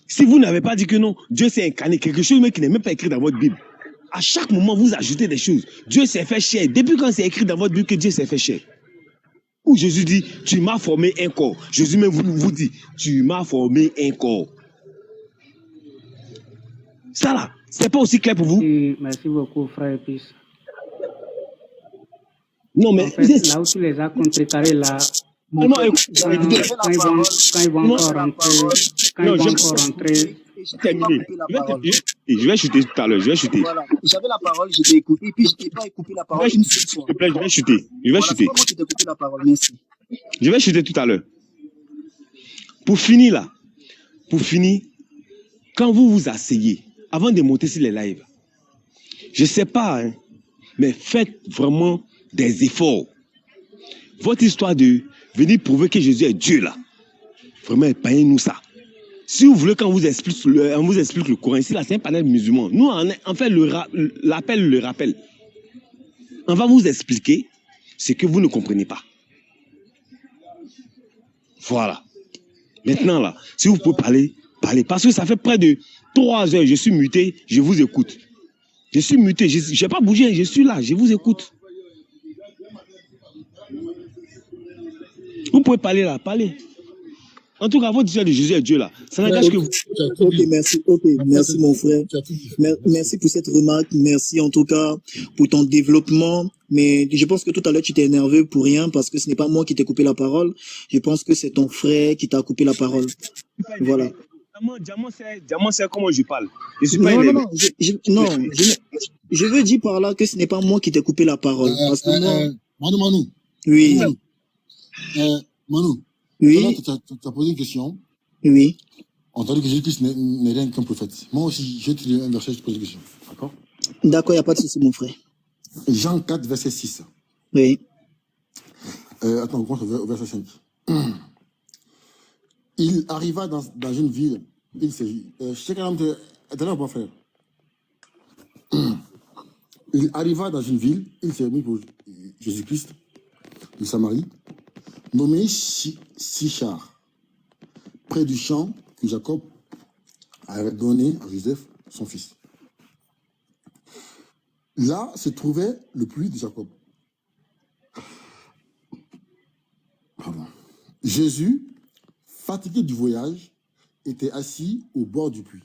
Si vous n'avez pas dit que non, Dieu s'est incarné, quelque chose mais qui n'est même pas écrit dans votre Bible. À chaque moment, vous ajoutez des choses. Dieu s'est fait chair. Depuis quand c'est écrit dans votre Bible que Dieu s'est fait chair? Où Jésus dit, tu m'as formé un corps. Jésus même vous dit, tu m'as formé un corps. Ça là, c'est pas aussi clair pour vous? Merci beaucoup, frère Epis. Non, mais en fait, là où tu les as contrecarrés, là, quand ils vont encore rentrer, je vais chuter tout à l'heure, je vais chuter. Voilà, j'avais la parole, je t'ai écouté, puis je t'ai pas écouté la parole une seule fois. S'il te plaît, je vais chuter. Je vais chuter. Comment je t'ai écouté la parole? Merci. Je vais chuter tout à l'heure. Pour finir là, quand vous vous asseyez, avant de monter sur les lives, je ne sais pas, hein, mais faites vraiment des efforts. Votre histoire de venir prouver que Jésus est Dieu, là, vraiment, épargnez-nous ça. Si vous voulez qu'on vous explique le Coran, ici, là, c'est un panel musulman. Nous, on fait l'appel, le rappel. On va vous expliquer ce que vous ne comprenez pas. Voilà. Maintenant, là, si vous pouvez parler, parlez. Parce que ça fait près de 3 heures, je suis muté, je vous écoute. Je suis muté, je n'ai pas bougé, je suis là, je vous écoute. Vous pouvez parler là, parlez. En tout cas, votre histoire de Jésus est Dieu là, ça n'engage que vous. Ok, merci mon frère. Merci pour cette remarque, merci en tout cas pour ton développement. Mais je pense que tout à l'heure tu t'es énervé pour rien parce que ce n'est pas moi qui t'ai coupé la parole. Je pense que c'est ton frère qui t'a coupé la parole. Voilà. Diamant, c'est comment je parle. Je suis pas énervé. Je veux dire par là que ce n'est pas moi qui t'ai coupé la parole. Parce que moi... Manu. Oui. Manu. Oui. Tu as posé une question. Oui. On t'a dit que Jésus-Christ n'est rien qu'un prophète. Moi aussi, je te dis un verset, je te pose une question. D'accord? D'accord, il n'y a pas de souci, mon frère. Jean 4, verset 6. Oui. Attends, on commence au verset 5. Il arriva dans une ville. Il s'est... T'es là ou pas, frère? Il arriva dans une ville. Il s'est mis pour Jésus-Christ de Samarie, nommé Sichar, près du champ que Jacob avait donné à Joseph, son fils. Là se trouvait le puits de Jacob. Pardon. Jésus, fatigué du voyage, était assis au bord du puits.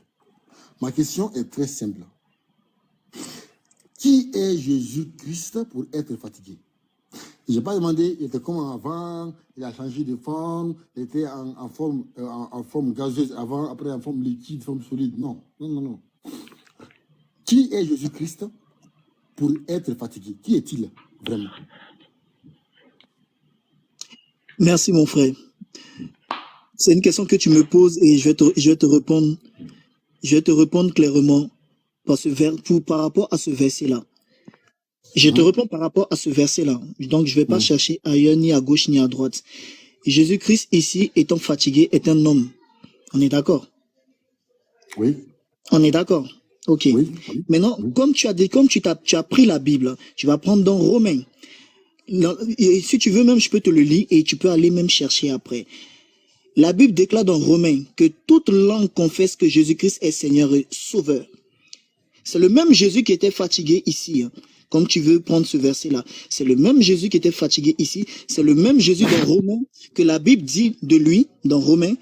Ma question est très simple. Qui est Jésus-Christ pour être fatigué? Je n'ai pas demandé, il était comment avant, il a changé de forme, il était en forme gazeuse avant, après en forme liquide, forme solide. Non. Qui est Jésus-Christ pour être fatigué? Qui est-il vraiment? Merci mon frère. C'est une question que tu me poses et je vais te répondre. Je vais te répondre clairement par rapport à ce verset-là. Je te réponds par rapport à ce verset-là. Donc, je ne vais pas chercher ailleurs, ni à gauche, ni à droite. Jésus-Christ, ici, étant fatigué, est un homme. On est d'accord? Oui. On est d'accord? Ok. Oui. Maintenant, comme tu as pris la Bible, tu vas prendre dans Romains. Et si tu veux même, je peux te le lire et tu peux aller même chercher après. La Bible déclare dans Romains que toute langue confesse que Jésus-Christ est Seigneur et Sauveur. C'est le même Jésus qui était fatigué ici. Comme tu veux prendre ce verset-là. C'est le même Jésus qui était fatigué ici. C'est le même Jésus dans Romains que la Bible dit de lui, dans Romains,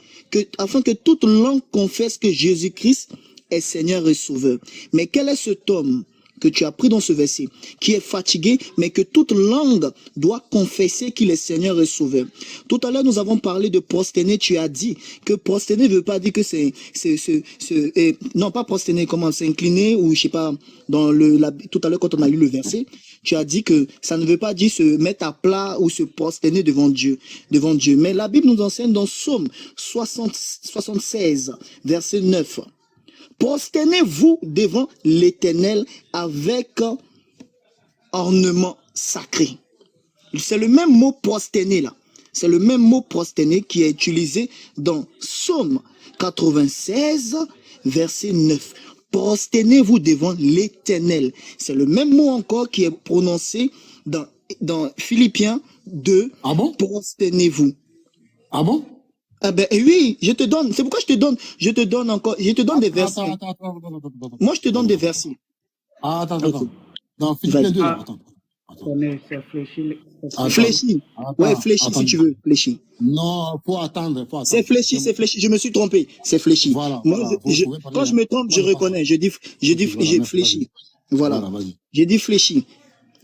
afin que toute langue confesse que Jésus-Christ est Seigneur et Sauveur. Mais quel est cet homme que tu as pris dans ce verset, qui est fatigué, mais que toute langue doit confesser qu'il est Seigneur et Sauveur? Tout à l'heure, nous avons parlé de prosterner. Tu as dit que prosterner ne veut pas dire que non, pas prosterner, comment s'incliner, ou je sais pas, tout à l'heure, quand on a lu le verset, tu as dit que ça ne veut pas dire se mettre à plat ou se prosterner devant Dieu. Mais la Bible nous enseigne dans Psaume 76, verset 9. Prosternez-vous devant l'Éternel avec ornement sacré. C'est le même mot prosterner là. C'est le même mot prosterner qui est utilisé dans Psaume 96, verset 9. Prosternez-vous devant l'Éternel. C'est le même mot encore qui est prononcé dans Philippiens 2. Ah bon? Prosternez-vous. Ah bon? Ah ben oui, je te donne. C'est pourquoi je te donne des versets. Moi, je te donne des versets. Attends. Dans Philippiens 2, attends. C'est fléchi. Fléchi. Ouais, fléchi si tu veux. Fléchi. Non, faut attendre. C'est fléchi. Je me suis trompé. C'est fléchi. Voilà. Quand je me trompe, je reconnais. Je dis fléchi. Voilà. J'ai dit fléchi.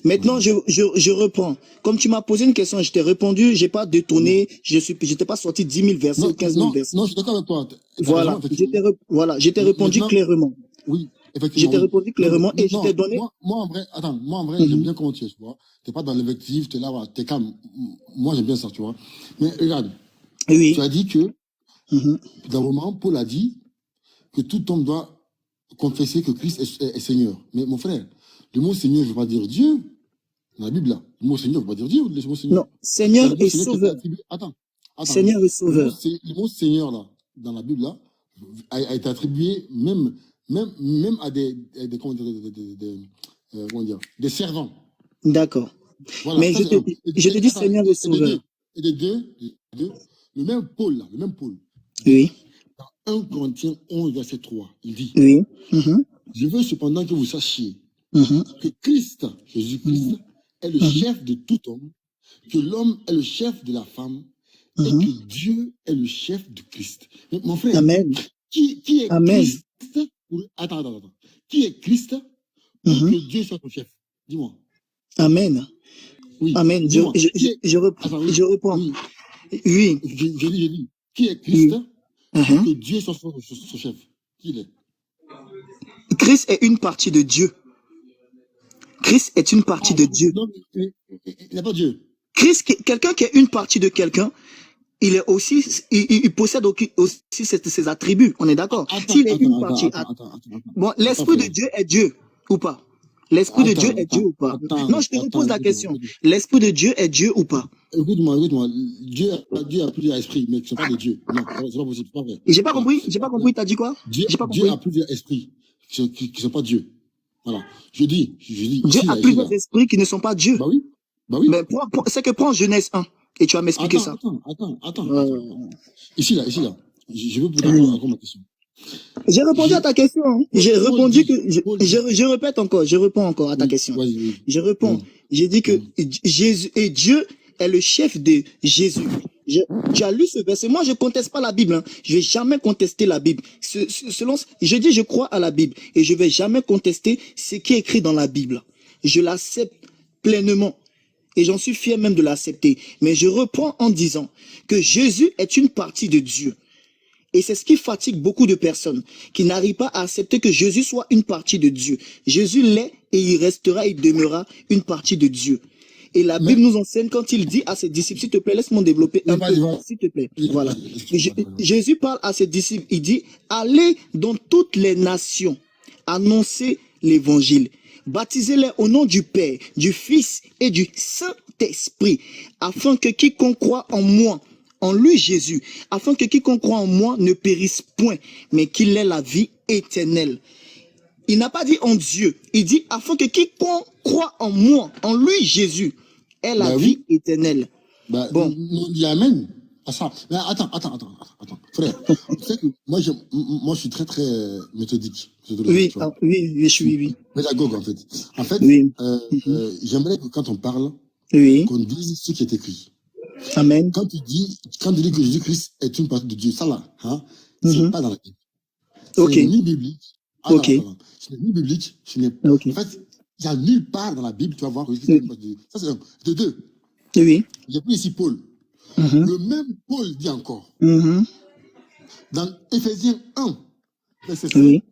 Maintenant, je reprends. Comme tu m'as posé une question, je t'ai répondu, j'ai pas détourné, j'étais pas sorti 10 000 versets ou 15 000 versets. Non, je suis d'accord avec toi. Je t'ai répondu clairement. Oui, effectivement. Je t'ai répondu clairement et je t'ai donné. Moi, en vrai, j'aime bien comment tu es, tu vois. T'es pas dans l'invective, t'es là, voilà, t'es calme. Moi, j'aime bien ça, tu vois. Mais regarde. Oui. Tu as dit que, dans le moment, Paul a dit que tout homme doit confesser que Christ est Seigneur. Mais mon frère, le mot Seigneur ne veut pas dire Dieu. Dans la Bible, là, le mot Seigneur ne veut pas dire Dieu. Le mot Seigneur. Non, Seigneur Le mot et Seigneur qui a été Sauveur. attribué. Attends. Seigneur et Sauveur. Le mot Seigneur, là, dans la Bible, là, a été attribué même à comment dire, des servants. D'accord. Voilà, Mais ça, je c'est un. te dis Seigneur et Sauveur. Et des deux, le même Paul, là, le même Paul, Oui, dans 1 Corinthiens 11, verset 3, il dit, oui. Mhm, je veux cependant que vous sachiez mhm, que Christ, Jésus-Christ, est le chef de tout homme, que l'homme est le chef de la femme, et mhm. que Dieu est le chef de Christ. Mais mon frère, Amen. qui est Amen. Christ attends. Qui est Christ pour Mhm. que Dieu soit ton chef? Dis-moi. Amen. Oui. Amen. Dis-moi. Je reprends. Attends, oui. Je reprends. Oui. Oui. Je dis. Qui est Christ Oui. pour Mhm. que Dieu soit son chef? Qui il est? Christ est une partie de Dieu. Christ est une partie de Dieu. Donc, il n'est pas Dieu. Christ, quelqu'un qui est une partie de quelqu'un, il est aussi, il possède aussi ses attributs. On est d'accord. S'il est une partie, bon, l'esprit de Dieu est Dieu ou pas? L'esprit de Dieu est Dieu ou pas? Non, je te repose la question. L'esprit de Dieu est Dieu ou pas? Écoute-moi. Dieu a plusieurs esprits, mais ce ne sont pas des dieux. Non, c'est pas possible, c'est pas vrai. J'ai pas compris, t'as dit quoi? Dieu a plusieurs esprits qui ne sont pas Dieu. Voilà. Je dis. Dieu a plusieurs esprits qui ne sont pas Dieu. Bah oui. Mais c'est que prends Genèse 1 et tu vas m'expliquer ça. Attends. Ici, là. Je veux poser encore ma question. J'ai répondu à ta question. Hein. J'ai répondu que je répète encore. Je réponds encore à ta question. Je réponds. J'ai dit que Jésus et Dieu est le chef de Jésus. Tu as lu ce verset. Moi, je conteste pas la Bible. Hein. Je vais jamais contester la Bible. Je dis, je crois à la Bible et je vais jamais contester ce qui est écrit dans la Bible. Je l'accepte pleinement. Et j'en suis fier même de l'accepter. Mais je reprends en disant que Jésus est une partie de Dieu. Et c'est ce qui fatigue beaucoup de personnes, qui n'arrivent pas à accepter que Jésus soit une partie de Dieu. Jésus l'est et il restera, il demeurera une partie de Dieu. Et la Bible nous enseigne quand il dit à ses disciples, s'il te plaît, laisse-moi développer un peu, s'il te plaît. Voilà. Jésus parle à ses disciples, il dit, allez dans toutes les nations, annoncez l'évangile. Baptisez-les au nom du Père, du Fils et du Saint-Esprit, afin que quiconque croit en moi, en lui Jésus, afin que quiconque croit en moi ne périsse point, mais qu'il ait la vie éternelle. Il n'a pas dit en Dieu, il dit afin que quiconque croit en moi, en lui Jésus, ait la vie éternelle. Bon. On dit Amen à ça. Mais attends. Frère, tu sais que moi, je suis très, très méthodique. Oui, je suis. Pédagogue, en fait. En fait, j'aimerais que quand on parle, qu'on dise ce qui est écrit. Amen. Quand tu dis que Jésus-Christ est une partie de Dieu, ça là, hein, c'est pas dans la Bible. C'est ni biblique. Ce n'est ni biblique. En fait, il n'y a nulle part dans la Bible, tu vas voir que Jésus-Christ est une partie de Dieu. Ça, c'est un. De deux. Oui. J'ai pris ici Paul. Le même Paul dit encore. Dans Éphésiens 1, verset 5,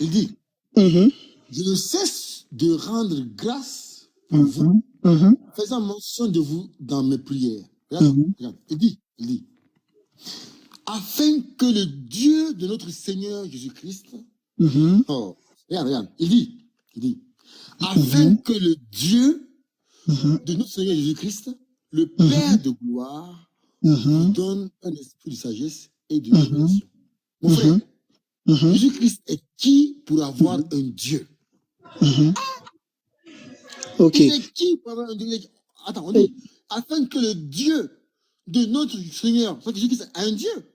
il dit, je ne cesse de rendre grâce pour vous, faisant mention de vous dans mes prières. Regarde. Il dit, afin que le Dieu de notre Seigneur Jésus-Christ, regarde, il dit, afin que le Dieu de notre Seigneur Jésus-Christ, le Père de gloire, vous donne un esprit de sagesse et de révélation. Mon frère, Jésus-Christ est qui pour avoir un Dieu? Il est qui pour avoir un Dieu? Attends, on dit, afin que le Dieu de notre Seigneur, parce que Jésus-Christ a un Dieu.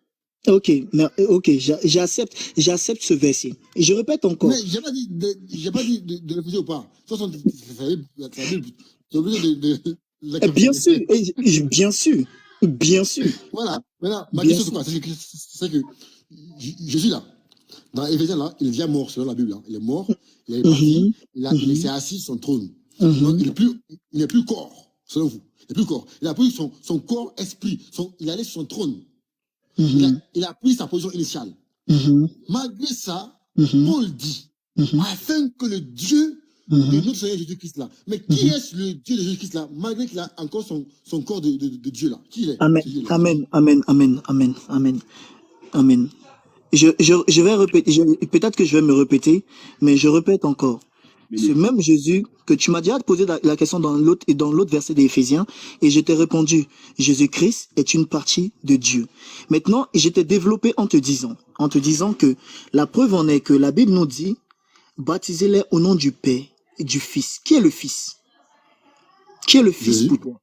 J'accepte ce verset. Et je répète encore. Mais j'ai pas dit de refuser ou pas. De toute façon, c'est obligé de Bien sûr. Voilà. Maintenant, ma question, c'est quoi? C'est que Jésus, là, dans Éphésiens, là, il est déjà mort, selon la Bible. Hein. Il est mort, il est parti, il s'est assis sur son trône. Donc, il n'est plus corps, selon vous. Il n'est plus corps. Il a pris son corps, esprit. Il est allé sur son trône. Il a pris sa position initiale. Malgré ça, Paul dit, afin que le Dieu de notre Seigneur Jésus-Christ là. Mais qui est le Dieu de Jésus-Christ là, malgré qu'il a encore son corps de Dieu là? Qui il est? Amen. je vais répéter, peut-être que je vais me répéter, mais je répète encore. Ce même Jésus que tu m'as déjà posé la question dans l'autre verset d'Éphésiens, et je t'ai répondu, Jésus-Christ est une partie de Dieu. Maintenant, je t'ai développé en te disant que la preuve en est que la Bible nous dit, baptisez-les au nom du Père et du Fils. Qui est le Fils? Qui est le Fils Jésus. pour toi?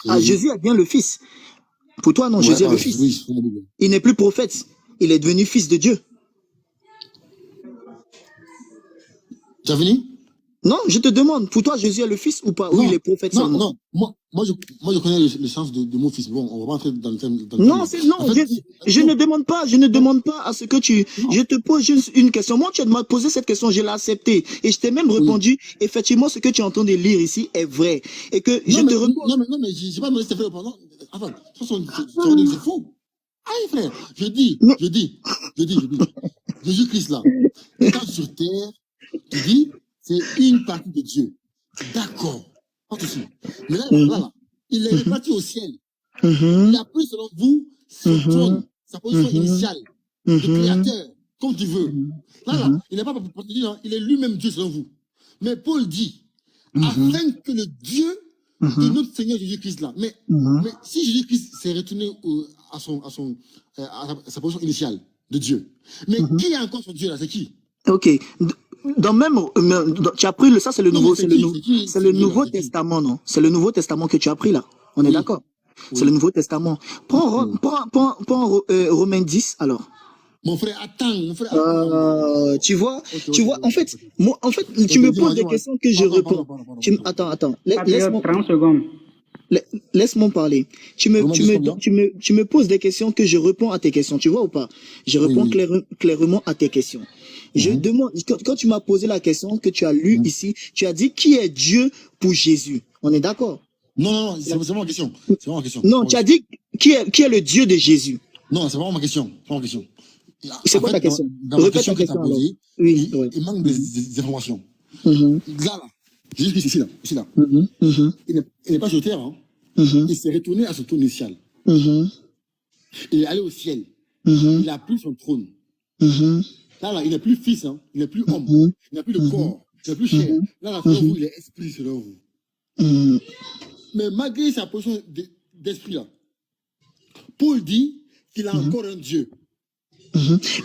Ah, Jésus est bien le Fils. Pour toi, non, Ouais, Jésus est le Fils. oui, c'est la Bible. Il n'est plus prophète. Il est devenu Fils de Dieu. Tu as fini? Non, je te demande, pour toi, Jésus est le Fils ou pas? Non, Oui, il est prophète non, seulement. non. Moi, je connais le sens de mon fils. Bon, on va pas entrer dans le thème. Non, là. non, En fait, je non, ne demande pas à ce que non. je te pose juste une question. Moi, tu m'as posé cette question, je l'ai acceptée. Et je t'ai même répondu, effectivement, ce que tu es en train de lire ici est vrai. Et que je te réponds. Non, mais j'ai pas demandé si c'était vrai ou pas. Non, enfin, c'est faux. Aïe, frère, je dis, Jésus-Christ là, étant sur terre, tu dis, c'est une partie de Dieu. D'accord, pas de souci. Mais là, il est réparti au ciel. Il a pris, selon vous, son trône, sa position initiale, de créateur, comme tu veux. Là, il n'est pas pour te dire, il est lui-même Dieu selon vous. Mais Paul dit, afin que le Dieu de notre Seigneur Jésus-Christ là, mais si Jésus-Christ s'est retourné à sa position initiale de Dieu, mais qui est encore son Dieu là? C'est qui? Ok. Tu as pris ça, c'est le nouveau, c'est le Nouveau Testament, non? C'est le Nouveau Testament que tu as pris là. On est d'accord? C'est le Nouveau Testament. Prends Romains 10 alors. Mon frère, attends, tu vois, en fait, tu me poses des questions que je réponds. Attends. Laisse-moi 30 secondes. Laisse-moi parler. Tu me poses des questions que je réponds à tes questions, tu vois ou pas? Je réponds clairement à tes questions. Je demande, quand tu m'as posé la question que tu as lue ici, tu as dit qui est Dieu pour Jésus. On est d'accord? Non, c'est vraiment ma question. Non, tu as dit qui est le Dieu de Jésus. Non, c'est vraiment ma question. C'est quoi ta question? Répète ta question posée. Oui. Il manque des informations. Là, Jésus-Christ ici là. Il n'est pas sur terre. Hein. Il s'est retourné à son trône initial. Il est allé au ciel. Il a pris son trône. Là, il n'est plus fils, hein. Il n'est plus homme. Il n'a plus de corps. Il n'a plus chair. Là, selon vous, il est esprit selon vous. Mais malgré sa position d'esprit là, Paul dit qu'il a encore un Dieu.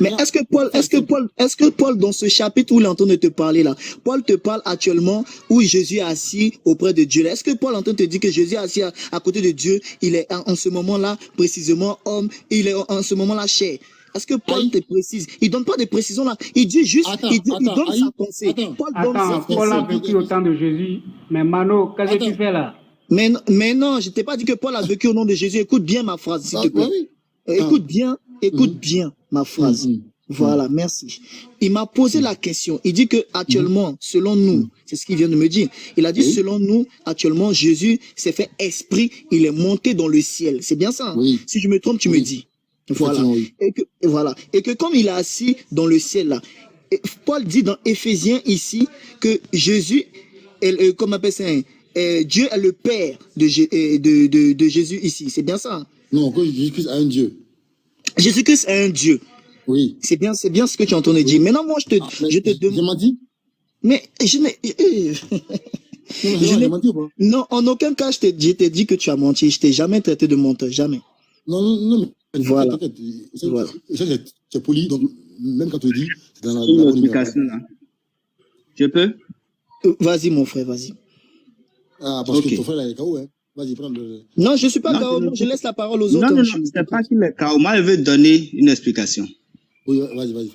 Mais est-ce que Paul, dans ce chapitre où il est en train de te parler là, Paul te parle actuellement où Jésus est assis auprès de Dieu. Est-ce que Paul est en train de te dire que Jésus est assis à côté de Dieu, il est en ce moment-là précisément homme, il est en ce moment-là chair? Est-ce que Paul te précise? Il donne pas de précision là. Il dit juste, il donne sa pensée. Paul a vécu au temps de Jésus. Mais Mano, qu'est-ce que tu fais là? Mais non, je t'ai pas dit que Paul a vécu au nom de Jésus. Écoute bien ma phrase, s'il te plaît. Écoute bien ma phrase. Voilà, merci. Il m'a posé la question. Il dit que actuellement, selon nous, c'est ce qu'il vient de me dire. Il a dit selon nous, actuellement, Jésus s'est fait esprit, il est monté dans le ciel. C'est bien ça? Hein? Si je me trompe, tu me dis. Voilà. Et que comme il est assis dans le ciel là, Paul dit dans Éphésiens ici que Jésus, comme on appelle ça, Dieu est le Père de Jésus ici. C'est bien ça? Hein? Non, que Jésus-Christ a un Dieu. Jésus-Christ est un Dieu. Oui. C'est bien ce que tu es en train de dire. Maintenant, moi, je te demande. Je m'en dis? Mais je n'ai. Non, en aucun cas, je t'ai dit que tu as menti. Je t'ai jamais traité de menteur. Jamais. Non, mais. Voilà. C'est poli, donc même quand tu dis, c'est dans la explication là. Je peux? Vas-y, mon frère, vas-y. Ah, parce que ton frère là, est KO, hein. Vas-y, prends le. Non, je ne suis pas KO, je laisse la parole aux autres. Non, c'est pas qu'il est KO. Moi, je veux donner une explication. Oui, vas-y.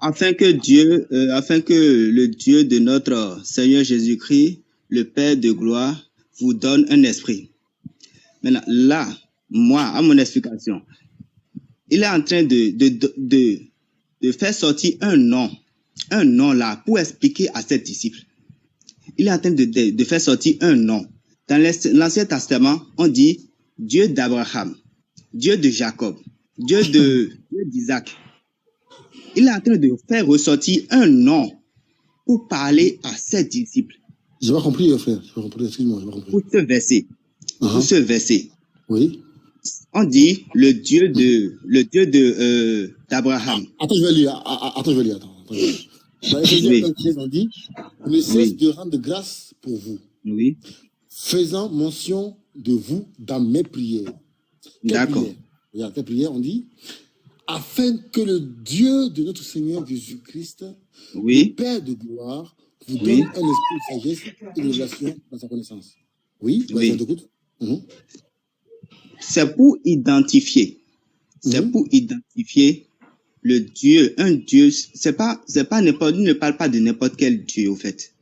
Afin que le Dieu de notre Seigneur Jésus-Christ, le Père de gloire, vous donne un esprit. Maintenant, là, moi, à mon explication, il est en train de faire sortir un nom là, pour expliquer à ses disciples. Il est en train de faire sortir un nom. Dans l'Ancien Testament, on dit Dieu d'Abraham, Dieu de Jacob, Dieu d'Isaac. Il est en train de faire ressortir un nom pour parler à ses disciples. J'ai pas compris, frère. J'ai pas compris, excuse-moi, j'ai pas compris. Pour ce verset. Oui. On dit le Dieu de d'Abraham. Attends, je vais lire. Attends, je vais lire. Dans Éphésiens Oui, 1:13, on dit, ne cesse oui, de rendre grâce pour vous, oui. faisant mention de vous dans mes prières. Quelle D'accord. prière? Regarde, quelle prière on dit? Afin que le Dieu de notre Seigneur Jésus-Christ, le Oui, Père de gloire, vous donne oui, un esprit de sagesse et de révélation dans sa connaissance. Oui, vas-y, on oui. t'écoute. Mhm, C'est pour identifier. C'est mhm. pour identifier le Dieu. Un Dieu, c'est pas n'importe, il ne parle pas de n'importe quel Dieu, au fait.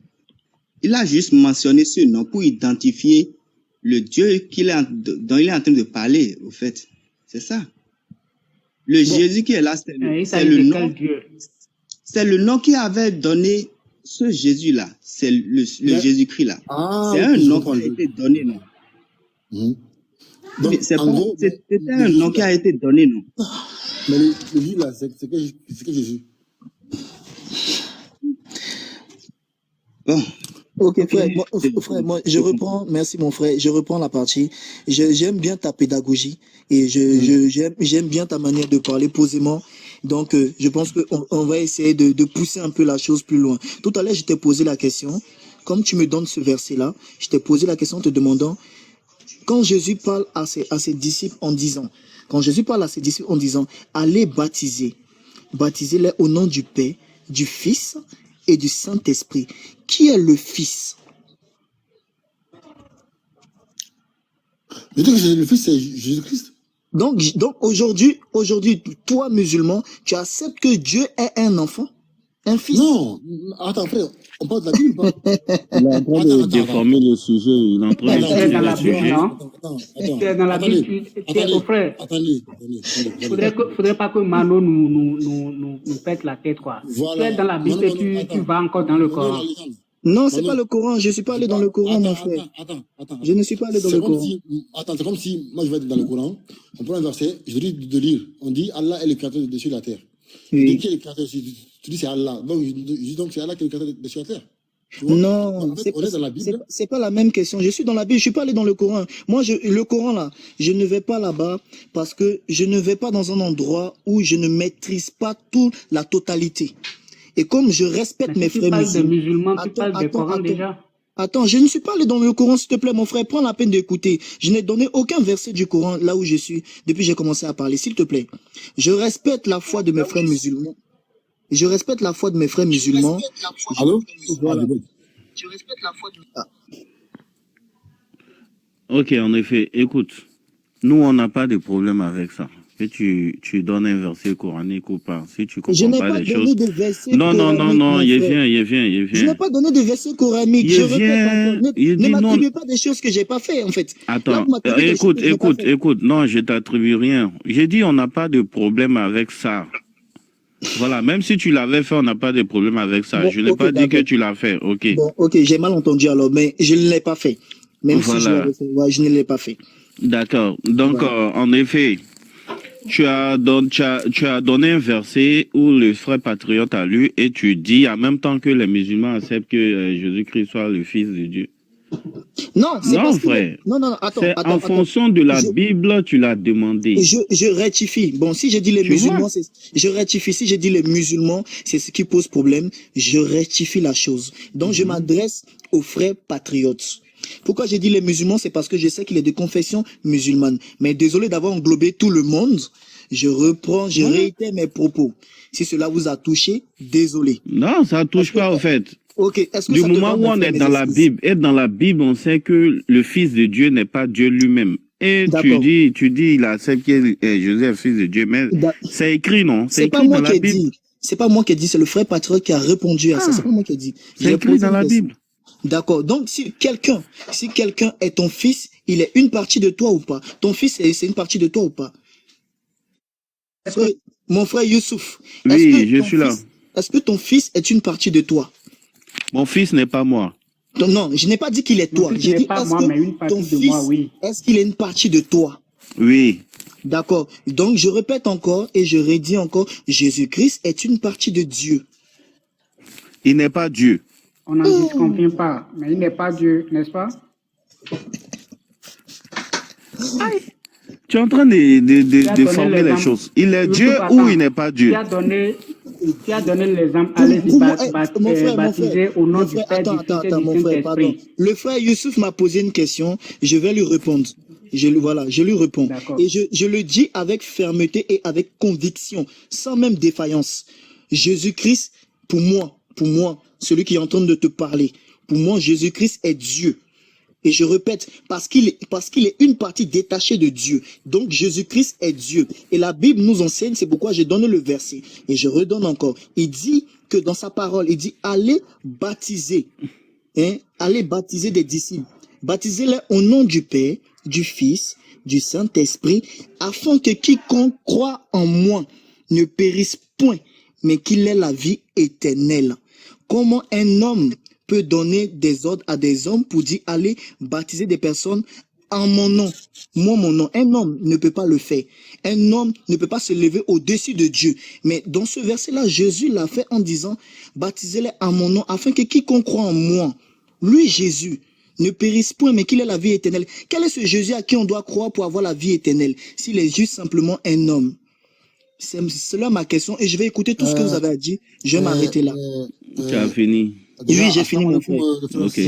Il a juste mentionné ce nom pour identifier le Dieu dont il est en train de parler, au fait. C'est ça. Le Bon, Jésus qui est là, Il c'est s'agit le de nom, quel Dieu? c'est le nom qui avait donné ce Jésus-là. C'est le mais, Jésus-Christ là. ah, C'est ok, un je nom comprends. qui a été donné, non? Mhm. Oui, Donc, c'est en pas, gros, c'était le un Jésus nom qui là, a été donné, non? mais le Jésus là, c'est que Jésus. Bon, Ok, ok. frère, moi, je reprends, merci mon frère, je reprends la partie. J'aime bien ta pédagogie et Mhm. j'aime bien ta manière de parler posément. Donc, je pense qu'on va essayer de pousser un peu la chose plus loin. Tout à l'heure, je t'ai posé la question, comme tu me donnes ce verset-là, je t'ai posé la question en te demandant, quand Jésus parle à ses disciples en disant, allez baptiser, baptisez-les au nom du Père, du Fils et du Saint-Esprit. Qui est le Fils? Mais donc, le Fils, c'est Jésus-Christ. Donc aujourd'hui, toi, musulman, tu acceptes que Dieu est un enfant, un fils? Non, attends, frère, on parle de la Bible ou pas? Il est en train de déformer le sujet. Il est en train de Mais tu es changer dans le la Bible, sujet. non? Tu es dans la Bible, tu es au frère. Attendez. Faudrait pas que Mano nous pète la tête, quoi. Tu es dans la Bible et tu vas encore dans le Coran. Non, c'est pas le Coran. Je suis pas allé dans le Coran, mon frère. Attends. Je ne suis pas allé dans le Coran. C'est comme si, moi je vais être dans le Coran, on prend un verset, je dis de lire, on dit Allah est le créateur de dessus la terre. Oui. Et qui est le créateur? Tu dis c'est Allah. Donc je dis donc c'est Allah qui est le créateur de dessus la terre. Tu vois? Non, En fait, on est dans la Bible. c'est pas la même question. Je suis dans la Bible, je suis pas allé dans le Coran. Moi, le Coran là, je ne vais pas là-bas parce que je ne vais pas dans un endroit où je ne maîtrise pas toute la totalité. Et comme je respecte mes frères musulmans, tu parles des Corans déjà. Attends, je ne suis pas allé dans le Coran, s'il te plaît, mon frère. Prends la peine d'écouter. Je n'ai donné aucun verset du Coran là où je suis depuis que j'ai commencé à parler, s'il te plaît. Je respecte la foi de mes frères musulmans. Je respecte la foi de mes frères musulmans. Allô? Voilà. Je respecte la foi de... Ok, en effet, écoute, nous, on n'a pas de problème avec ça. Que tu donnes un verset coranique ou pas, si tu comprends pas les choses. Non, il vient. Je n'ai pas donné de verset coranique. Je répète encore. Ne m'attribue pas des choses que j'ai pas fait, en fait. Attends, écoute, non, je t'attribue rien. J'ai dit, on n'a pas de problème avec ça. Voilà, même si tu l'avais fait, on n'a pas de problème avec ça. Bon, je n'ai pas dit que tu l'as fait, ok. Bon, ok, j'ai mal entendu alors, mais je ne l'ai pas fait. Même si je ne l'ai pas fait. D'accord. Donc, en effet, tu as donné un verset où le frère patriote a lu et tu dis en même temps que les musulmans acceptent que Jésus-Christ soit le Fils de Dieu. Non, c'est parce frère. Non, attends. En fonction de la Bible, tu l'as demandé. Je rectifie. Bon, si je dis les musulmans, je rectifie. Si je dis les musulmans, c'est ce qui pose problème. Je rectifie la chose. Donc, je m'adresse aux frères patriotes. Pourquoi j'ai dit les musulmans? C'est parce que je sais qu'il est de confession musulmane. Mais désolé d'avoir englobé tout le monde. Je réitère mes propos. Si cela vous a touché, désolé. Non, ça ne touche pas au fait. Okay. Du moment où on est dans la Bible, et dans la Bible, on sait que le Fils de Dieu n'est pas Dieu lui-même. Et tu dis, il accepte que Jésus est Fils de Dieu, mais c'est écrit, non? C'est écrit dans la Bible. C'est pas moi qui ai dit, c'est le frère patriote qui a répondu à ça. C'est pas moi qui ai dit. C'est écrit dans la Bible. D'accord. Donc, si quelqu'un est ton fils, il est une partie de toi ou pas? Ton fils, c'est une partie de toi ou pas? Mon frère Youssouf. Oui, je suis là. Est-ce que ton fils est une partie de toi? Mon fils n'est pas moi. Non, je n'ai pas dit qu'il est toi. J'ai dit ton fils, est-ce qu'il est une partie de toi? Oui. D'accord. Donc, je répète encore et je redis encore, Jésus-Christ est une partie de Dieu. Il n'est pas Dieu. On n'en disconvient pas, mais il n'est pas Dieu, n'est-ce pas? Tu es en train de former les choses. Il est Dieu ou il n'est pas Dieu? Tu as donné l'exemple, Pour allez-y, moi, baptisé au nom du Père, du Fils et attends, du mon frère, pardon. Saint-Esprit. Le frère Youssouf m'a posé une question, je vais lui répondre. Je lui réponds. D'accord. Et je le dis avec fermeté et avec conviction, sans même défaillance. Jésus-Christ, pour moi, celui qui est en train de te parler, pour moi, Jésus-Christ est Dieu. Et je répète, parce qu'il est une partie détachée de Dieu. Donc Jésus-Christ est Dieu. Et la Bible nous enseigne, c'est pourquoi j'ai donné le verset. Et je redonne encore. Il dit que dans sa parole, il dit, allez baptiser. Allez baptiser des disciples. Baptisez-les au nom du Père, du Fils, du Saint-Esprit, afin que quiconque croit en moi ne périsse point, mais qu'il ait la vie éternelle. Comment un homme peut donner des ordres à des hommes pour dire allez baptiser des personnes en mon nom? Moi, mon nom. Un homme ne peut pas le faire. Un homme ne peut pas se lever au-dessus de Dieu. Mais dans ce verset-là, Jésus l'a fait en disant baptisez-les en mon nom afin que quiconque croit en moi, lui Jésus, ne périsse point, mais qu'il ait la vie éternelle. Quel est ce Jésus à qui on doit croire pour avoir la vie éternelle s'il est juste simplement un homme? C'est là ma question et je vais écouter tout ce que vous avez à dire. Je vais m'arrêter là. Tu as fini? Oui, j'ai fini mon frère. Ok.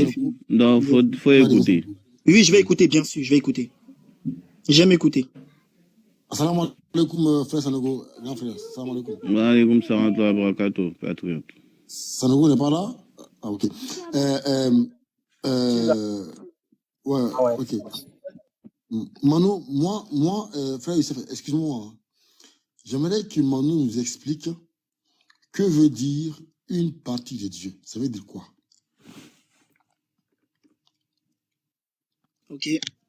Donc, faut écouter. Oui, je vais écouter, bien sûr, je vais écouter. J'aime écouter. Assalamu alaikum, frère Sanogo. Grand frère, salam alaikum. Wa alaikum salam wa barakatuh, patriote. Sanogo n'est pas là? Ah, ok. Ouais, ok. Manu, moi, frère Youssef, excuse-moi. Hein. J'aimerais que Manu nous explique que veut dire une partie de Dieu. Ça veut dire quoi? Ok.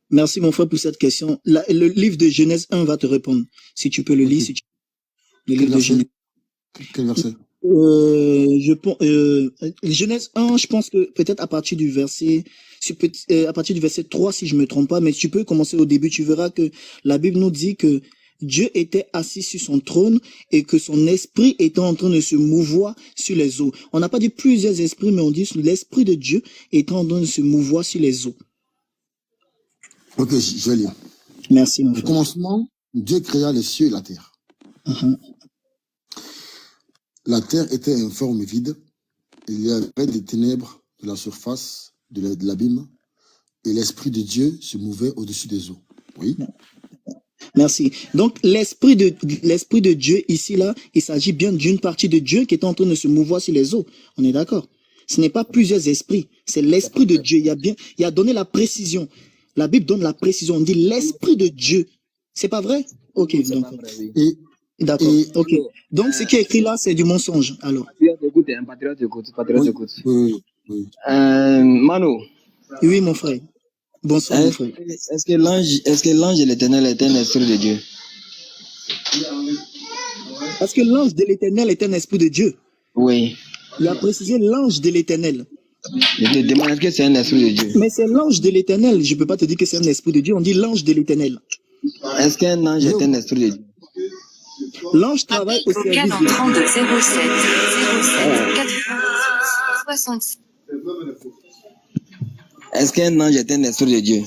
Merci mon frère pour cette question. Le livre de Genèse 1 va te répondre. Si tu peux le lire, si tu... Le livre de Genèse. Quel verset? Genèse 1, je pense que peut-être à partir du verset 3, si je me trompe pas, mais tu peux commencer au début, tu verras que la Bible nous dit que Dieu était assis sur son trône et que son esprit était en train de se mouvoir sur les eaux. On n'a pas dit plusieurs esprits, mais on dit l'esprit de Dieu était en train de se mouvoir sur les eaux. Ok, je vais lire. Merci, mon frère. Au commencement, Dieu créa les cieux et la terre. La terre était informe et vide. Il y avait des ténèbres de la surface de l'abîme et l'esprit de Dieu se mouvait au-dessus des eaux. Oui. Merci. Donc, l'esprit de Dieu, ici, là, il s'agit bien d'une partie de Dieu qui est en train de se mouvoir sur les eaux. On est d'accord? Ce n'est pas plusieurs esprits. C'est l'esprit de Dieu. Il a donné la précision. La Bible donne la précision. On dit l'esprit de Dieu. C'est pas vrai? Ok. D'accord. Ok. Donc, ce qui est écrit là, c'est du mensonge. Alors. Patriote écoute. Manu. Oui, mon frère. Bonsoir, mon frère. Est-ce que l'ange de l'Éternel est un esprit de Dieu? Parce que l'ange de l'Éternel est un esprit de Dieu. Oui. Il a précisé l'ange de l'Éternel. Je te demande que c'est un esprit de Dieu. Mais c'est l'ange de l'Éternel. Je ne peux pas te dire que c'est un esprit de Dieu. On dit l'ange de l'Éternel. Est-ce qu'un ange est un esprit de Dieu? L'ange travaille au service de Dieu. 66. Est-ce qu'un ange est un esprit de Dieu?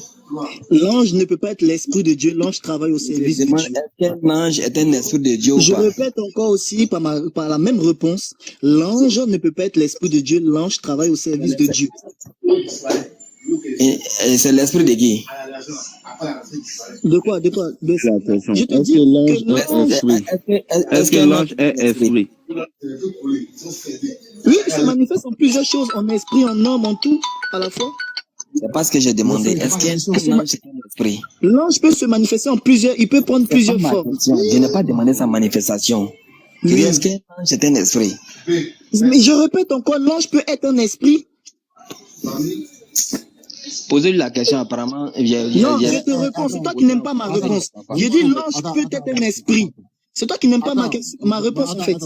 L'ange ne peut pas être l'esprit de Dieu. L'ange travaille au service de Dieu. Est-ce qu'un ange est un esprit de Dieu ou Je pas? répète encore aussi par la même réponse. L'ange ne peut pas être l'esprit de Dieu. L'ange travaille au service de Dieu. Et c'est l'esprit de qui? De quoi? Je te dis est-ce que l'ange est esprit? Oui, il se manifeste en plusieurs choses, en esprit, en homme, en tout, à la fois. C'est pas ce que j'ai demandé. Est-ce qu'un ange est un esprit? L'ange peut se manifester en plusieurs, il peut prendre plusieurs formes. Je n'ai pas demandé sa manifestation. Oui. Est-ce qu'un ange est un esprit? Mais je répète encore, l'ange peut être un esprit. Posez-lui la question, apparemment. Non, je te réponds, c'est toi qui n'aimes pas ma réponse. Je dis l'ange peut être un esprit. C'est toi qui n'aimes pas ma réponse, en fait.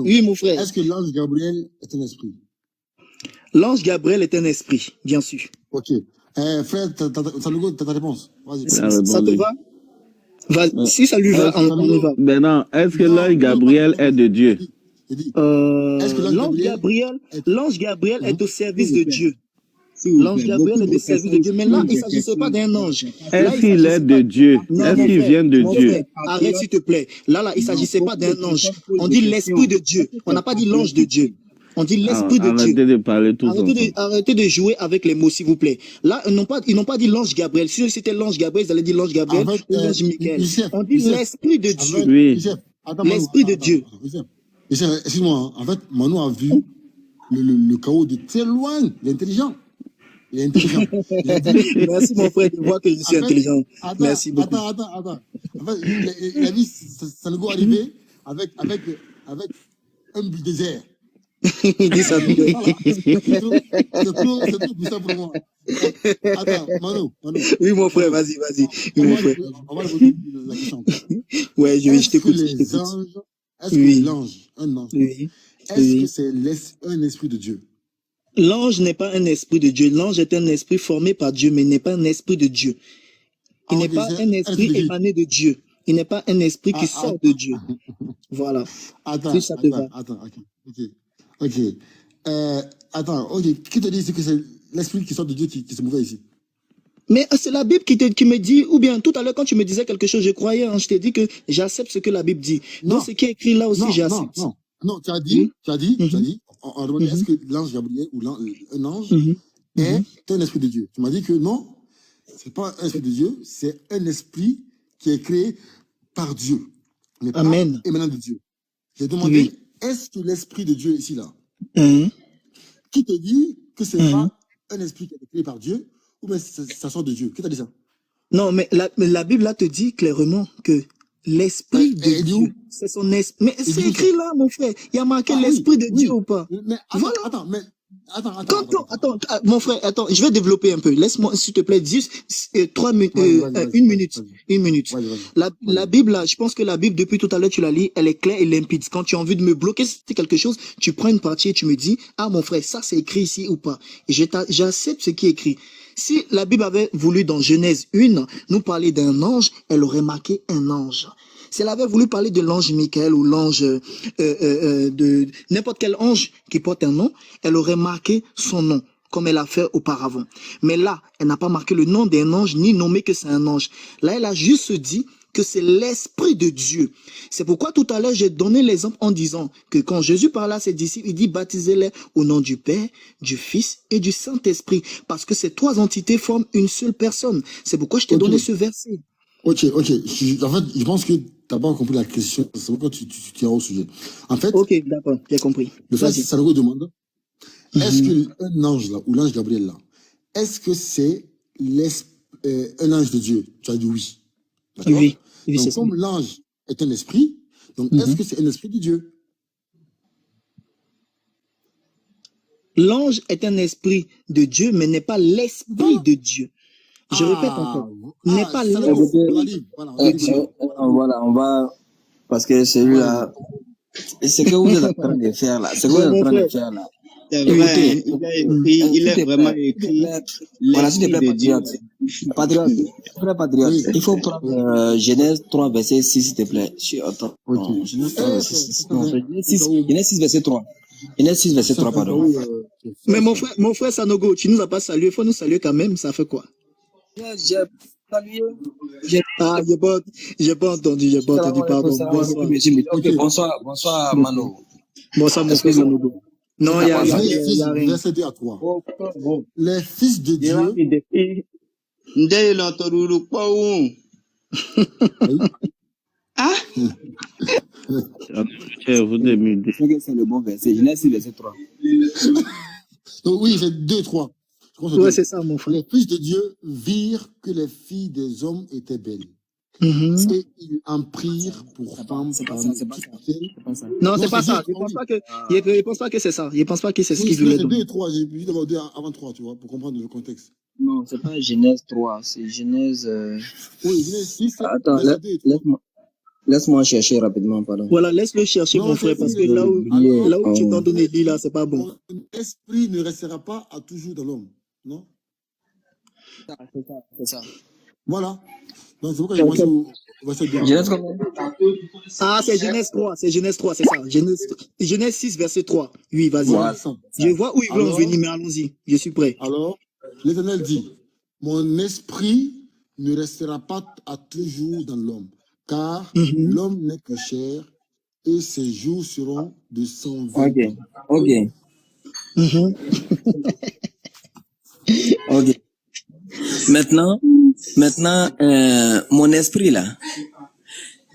Oui, mon frère. Est-ce que l'ange Gabriel est un esprit? L'ange Gabriel est un esprit, bien sûr. Ok. Frère, t'as ta réponse. Vas-y. Ça te va? Si ça lui va, on y va. Ben non, est-ce que l'ange Gabriel est de Dieu? L'ange Gabriel est au service de Dieu. S'il vous L'ange plaît, Gabriel beaucoup est de des services de personnes Dieu. Mais là, posent il ne des s'agissait pas questions. d'un ange. Là, Est-ce il qu'il est s'agissait de pas. Dieu? Non, Est-ce mon qu'il frère, vient de mon Dieu? frère, arrête s'il te plaît. Là, il ne Non, s'agissait pas beaucoup de d'un ange. personnes posent On des dit questions. l'Esprit de Dieu. Est-ce que On c'est n'a pas dit patriote l'ange de ou Dieu. On dit l'Esprit de Dieu. Arrêtez de parler tous ensemble. Arrêtez de jouer avec les mots, s'il vous plaît. Là, ils n'ont pas dit l'ange Gabriel. Si c'était l'ange Gabriel, ils allaient dire l'ange Gabriel En fait, ou l'ange Michael. Youssef, On dit Youssef, l'Esprit de en Dieu. fait, Oui. Youssef, attends, Manu, L'Esprit de attends, Dieu. Youssef, Youssef, excuse-moi, hein. En fait, Manu a vu le chaos de très loin. Il est intelligent. Il est intelligent. Il a dit, Merci, mon frère, de voir que je suis en fait, intelligent. attends, Merci beaucoup. attends. En fait, il a vu Sanogo arriver avec un bulldozer. Il dit ça. C'est trop puissant pour moi. Attends, Manu. Oui, mon frère, vas-y. Oui, On mon va frère. poser la question. Ouais, je Est-ce que t'écoute. les anges, est-ce que Oui. l'ange, un ange, Oui. est-ce Oui. que c'est un esprit de Dieu? L'ange n'est pas un esprit de Dieu. L'ange est un esprit formé par Dieu, mais il n'est pas un esprit de Dieu. Il n'est Ok, pas c'est un un esprit esprit de Dieu. émané de Dieu. Il n'est pas un esprit qui Ah, sort de Dieu. Voilà. attends, Si ça te va. ok. Attends, ok. Qui te dit que c'est l'esprit qui sort de Dieu qui se mouvait ici? Mais c'est la Bible qui me dit, ou bien tout à l'heure quand tu me disais quelque chose, je croyais, hein, je t'ai dit que j'accepte ce que la Bible dit. Non. Donc ce qui est écrit là aussi, j'accepte. Non, tu as dit, on demandait, Mhm. est-ce que l'ange Gabriel ou un ange Mhm. est un esprit de Dieu? Tu m'as dit que non, c'est pas un esprit de Dieu, c'est un esprit qui est créé par Dieu, mais pas Amen. émanant de Dieu. J'ai demandé, Oui. est-ce que l'esprit de Dieu ici, là, Mhm. qui te dit que c'est Mhm. pas un esprit qui a été créé par Dieu, ou bien ça sort de Dieu? Qui t'a dit ça? Non, mais la Bible là te dit clairement que l'esprit de Et dit où? Dieu, c'est son esprit. Mais Et c'est dit où ça? écrit là, mon frère. Il y a marqué Ah oui, l'esprit de Dieu oui. ou pas? Mais Voilà. attends, Mon frère, attends, je vais développer un peu. Laisse-moi, s'il te plaît, juste 3 minutes, une minute. La Bible, là, je pense que la Bible, depuis tout à l'heure, tu la lis, elle est claire et limpide. Quand tu as envie de me bloquer sur quelque chose, tu prends une partie et tu me dis, ah, mon frère, ça, c'est écrit ici ou pas. Et j'accepte ce qui est écrit. Si la Bible avait voulu, dans Genèse 1, nous parler d'un ange, elle aurait marqué un ange. Si elle avait voulu parler de l'ange Michael ou l'ange de n'importe quel ange qui porte un nom, elle aurait marqué son nom, comme elle a fait auparavant. Mais là, elle n'a pas marqué le nom d'un ange, ni nommé que c'est un ange. Là, elle a juste dit que c'est l'Esprit de Dieu. C'est pourquoi tout à l'heure, j'ai donné l'exemple en disant que quand Jésus parle à ses disciples, il dit baptisez-les au nom du Père, du Fils et du Saint-Esprit. Parce que ces trois entités forment une seule personne. C'est pourquoi je t'ai donné ce verset. Ok. En fait, je pense que tu n'as pas compris la question. C'est pourquoi tu es au sujet. En fait, ok, d'accord, j'ai compris. Le frère Sanogo demande, est-ce Mhm. qu'un ange là, ou l'ange Gabriel là, est-ce que c'est un ange de Dieu? Tu as dit oui. D'accord? Oui, c'est Donc, ça. comme l'ange est un esprit, donc est-ce que c'est un esprit de Dieu? L'ange est un esprit de Dieu, mais n'est pas l'esprit de Dieu. Je répète encore. N'est pas l'esprit. Voilà, on va. Parce que celui-là. C'est que vous êtes en train de faire là. C'est que vous êtes en train de faire là. C'est vrai, il est vraiment écrit Voilà, s'il te plaît, l'esprit de Dieu. patriote. Frère patriote, il faut prendre Genèse 3, verset 6, s'il te plaît. Attends. Non, Genèse 3, verset 6. Non, Genèse 6, verset 3. Genèse 6, verset 3, pardon. Mais mon frère Sanogo, tu nous as pas salué. Il faut nous saluer quand même. Ça fait quoi? J'ai salué. Ah, j'ai pas entendu, pardon. Bonsoir. Bonsoir, Mano. Bonsoir, mon frère Sanogo. Non, il y a rien. Verset 2 à 3. Les fils de Dieu. Ah? C'est le bon verset. Genèse 6, verset 3. Donc, oui, c'est 2, 3. Ouais, c'est ça, mon frère. Les fils de Dieu virent que les filles des hommes étaient belles. Et ils en prirent pour femmes. Non, c'est pas ça. Je pense pas que c'est ça. Je pense pas que c'est ce qu'il voulait dire. dire. C'est 2 et 3. J'ai vu d'abord 2 avant 3, tu vois, pour comprendre le contexte. Non, c'est pas Genèse 3, c'est Genèse. Oui, Genèse 6. Attends, laisse-moi chercher rapidement, pardon. Voilà, laisse-le chercher, mon frère, parce que là où tu t'en donnes dit là, c'est pas bon. L'esprit ne restera pas à toujours dans l'homme, non? C'est ça. Voilà. Donc, c'est pourquoi il y a au verset 2. Genèse combien? Ah, c'est Genèse 3, c'est ça. Genèse 6, verset 3. Oui, vas-y. Voilà. Je vois où ils veulent en venir, mais allons-y. Je suis prêt. Alors, l'Éternel dit, mon esprit ne restera pas à toujours dans l'homme, car l'homme n'est que chair, et ses jours seront de 120 Ok, ans. ok, Mhm. ok. Maintenant, mon esprit là,